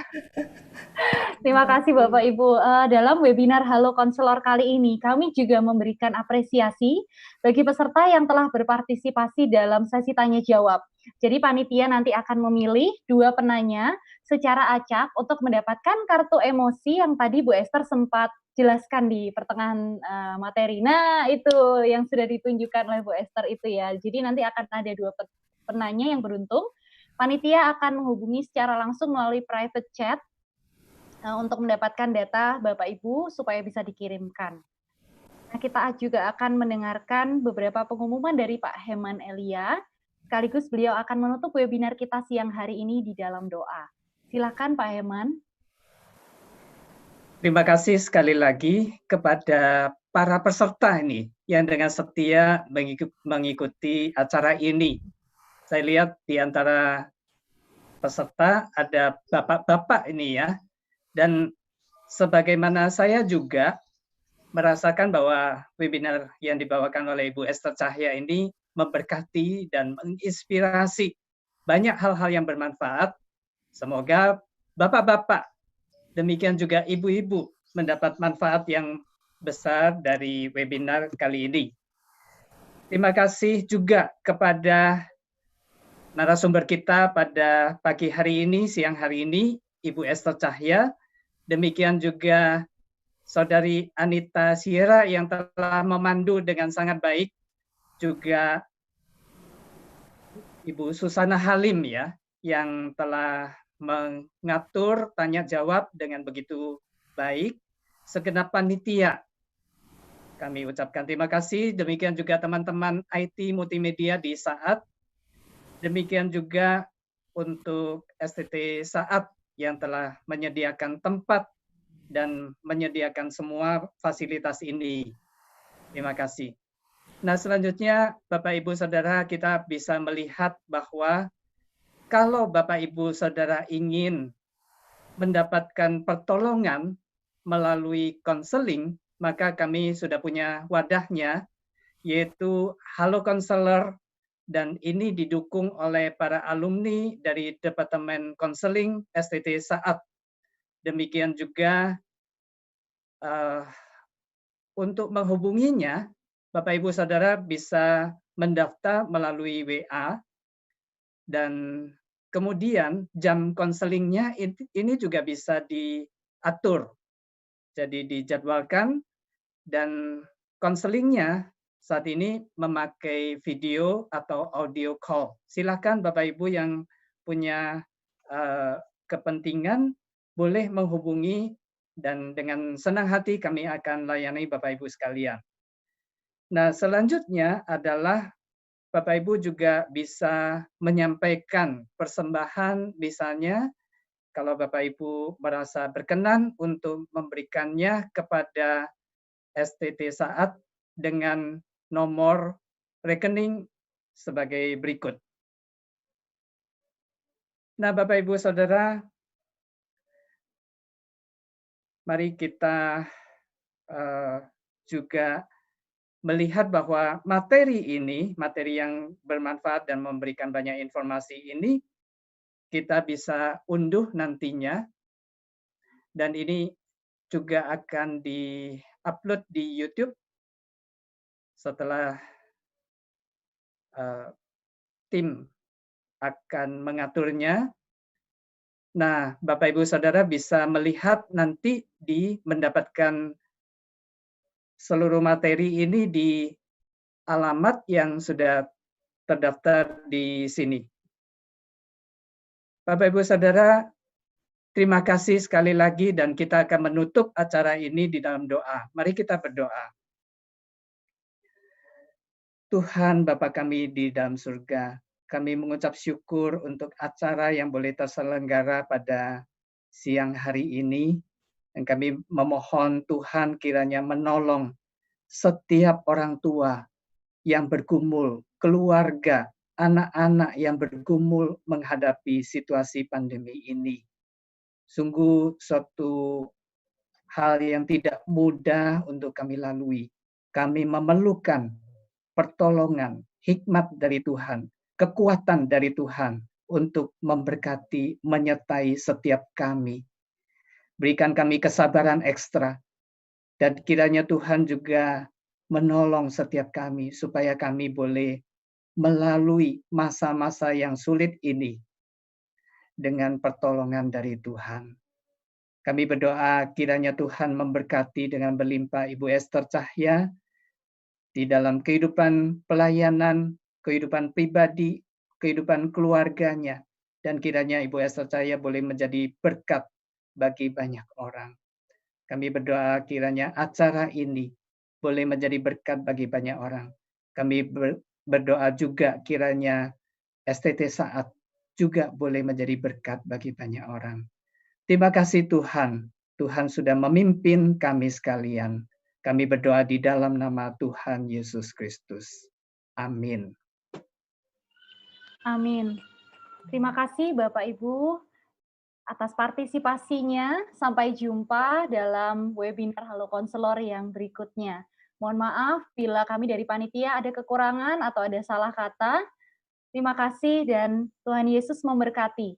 Terima kasih Bapak Ibu. Dalam webinar Halo Konselor kali ini, kami juga memberikan apresiasi bagi peserta yang telah berpartisipasi dalam sesi tanya jawab. Jadi panitia nanti akan memilih 2 penanya secara acak untuk mendapatkan kartu emosi yang tadi Bu Esther sempat jelaskan di pertengahan materi. Nah, itu yang sudah ditunjukkan oleh Bu Esther itu ya. Jadi nanti akan ada 2 penanya yang beruntung. Panitia akan menghubungi secara langsung melalui private chat untuk mendapatkan data Bapak Ibu supaya bisa dikirimkan. Nah, kita juga akan mendengarkan beberapa pengumuman dari Pak Heman Elia. Sekaligus beliau akan menutup webinar kita siang hari ini di dalam doa. Silakan Pak Heman. Terima kasih sekali lagi kepada para peserta ini yang dengan setia mengikuti acara ini. Saya lihat di antara peserta ada bapak-bapak ini ya. Dan sebagaimana saya juga merasakan bahwa webinar yang dibawakan oleh Ibu Esther Cahya ini memberkati dan menginspirasi banyak hal-hal yang bermanfaat. Semoga bapak-bapak, demikian juga ibu-ibu mendapat manfaat yang besar dari webinar kali ini. Terima kasih juga kepada narasumber kita pada pagi hari ini, siang hari ini, Ibu Esther Cahya. Demikian juga Saudari Anita Sierra yang telah memandu dengan sangat baik. Juga Ibu Susana Halim ya, yang telah mengatur tanya jawab dengan begitu baik. Segenap panitia, kami ucapkan terima kasih. Demikian juga teman-teman IT multimedia di Saat. Demikian juga untuk STT Saat yang telah menyediakan tempat dan menyediakan semua fasilitas ini. Terima kasih. Nah, selanjutnya Bapak Ibu Saudara, kita bisa melihat bahwa kalau Bapak Ibu Saudara ingin mendapatkan pertolongan melalui konseling, maka kami sudah punya wadahnya, yaitu Halo Konselor, dan ini didukung oleh para alumni dari Departemen Konseling STT Saat. Demikian juga untuk menghubunginya, Bapak Ibu Saudara bisa mendaftar melalui WA, dan kemudian jam konselingnya ini juga bisa diatur. Jadi dijadwalkan, dan konselingnya saat ini memakai video atau audio call. Silakan Bapak Ibu yang punya kepentingan boleh menghubungi, dan dengan senang hati kami akan layani Bapak Ibu sekalian. Nah, selanjutnya adalah Bapak Ibu juga bisa menyampaikan persembahan, misalnya kalau Bapak Ibu merasa berkenan untuk memberikannya kepada STT Saat dengan nomor rekening sebagai berikut. Nah, Bapak Ibu Saudara, mari kita juga melihat bahwa materi ini, materi yang bermanfaat dan memberikan banyak informasi ini, kita bisa unduh nantinya, dan ini juga akan di-upload di YouTube setelah tim akan mengaturnya. Nah, Bapak Ibu Saudara bisa melihat nanti mendapatkan seluruh materi ini di alamat yang sudah terdaftar di sini. Bapak Ibu Saudara, terima kasih sekali lagi dan kita akan menutup acara ini di dalam doa. Mari kita berdoa. Tuhan Bapa kami di dalam surga, kami mengucap syukur untuk acara yang boleh terselenggara pada siang hari ini. Dan kami memohon Tuhan kiranya menolong setiap orang tua yang bergumul, keluarga, anak-anak yang bergumul menghadapi situasi pandemi ini. Sungguh suatu hal yang tidak mudah untuk kami lalui. Kami memerlukan pertolongan, hikmat dari Tuhan, kekuatan dari Tuhan untuk memberkati, menyertai setiap kami. Berikan kami kesabaran ekstra, dan kiranya Tuhan juga menolong setiap kami supaya kami boleh melalui masa-masa yang sulit ini dengan pertolongan dari Tuhan. Kami berdoa kiranya Tuhan memberkati dengan berlimpah Ibu Esther Cahya di dalam kehidupan pelayanan, kehidupan pribadi, kehidupan keluarganya, dan kiranya Ibu Esther Cahya boleh menjadi berkat bagi banyak orang. Kami berdoa kiranya acara ini boleh menjadi berkat bagi banyak orang. Kami berdoa juga kiranya STT Saat juga boleh menjadi berkat bagi banyak orang. Terima kasih Tuhan. Tuhan sudah memimpin kami sekalian. Kami berdoa di dalam nama Tuhan Yesus Kristus. Amin. Amin. Terima kasih Bapak Ibu atas partisipasinya. Sampai jumpa dalam webinar Halo Konselor yang berikutnya. Mohon maaf bila kami dari panitia ada kekurangan atau ada salah kata. Terima kasih dan Tuhan Yesus memberkati.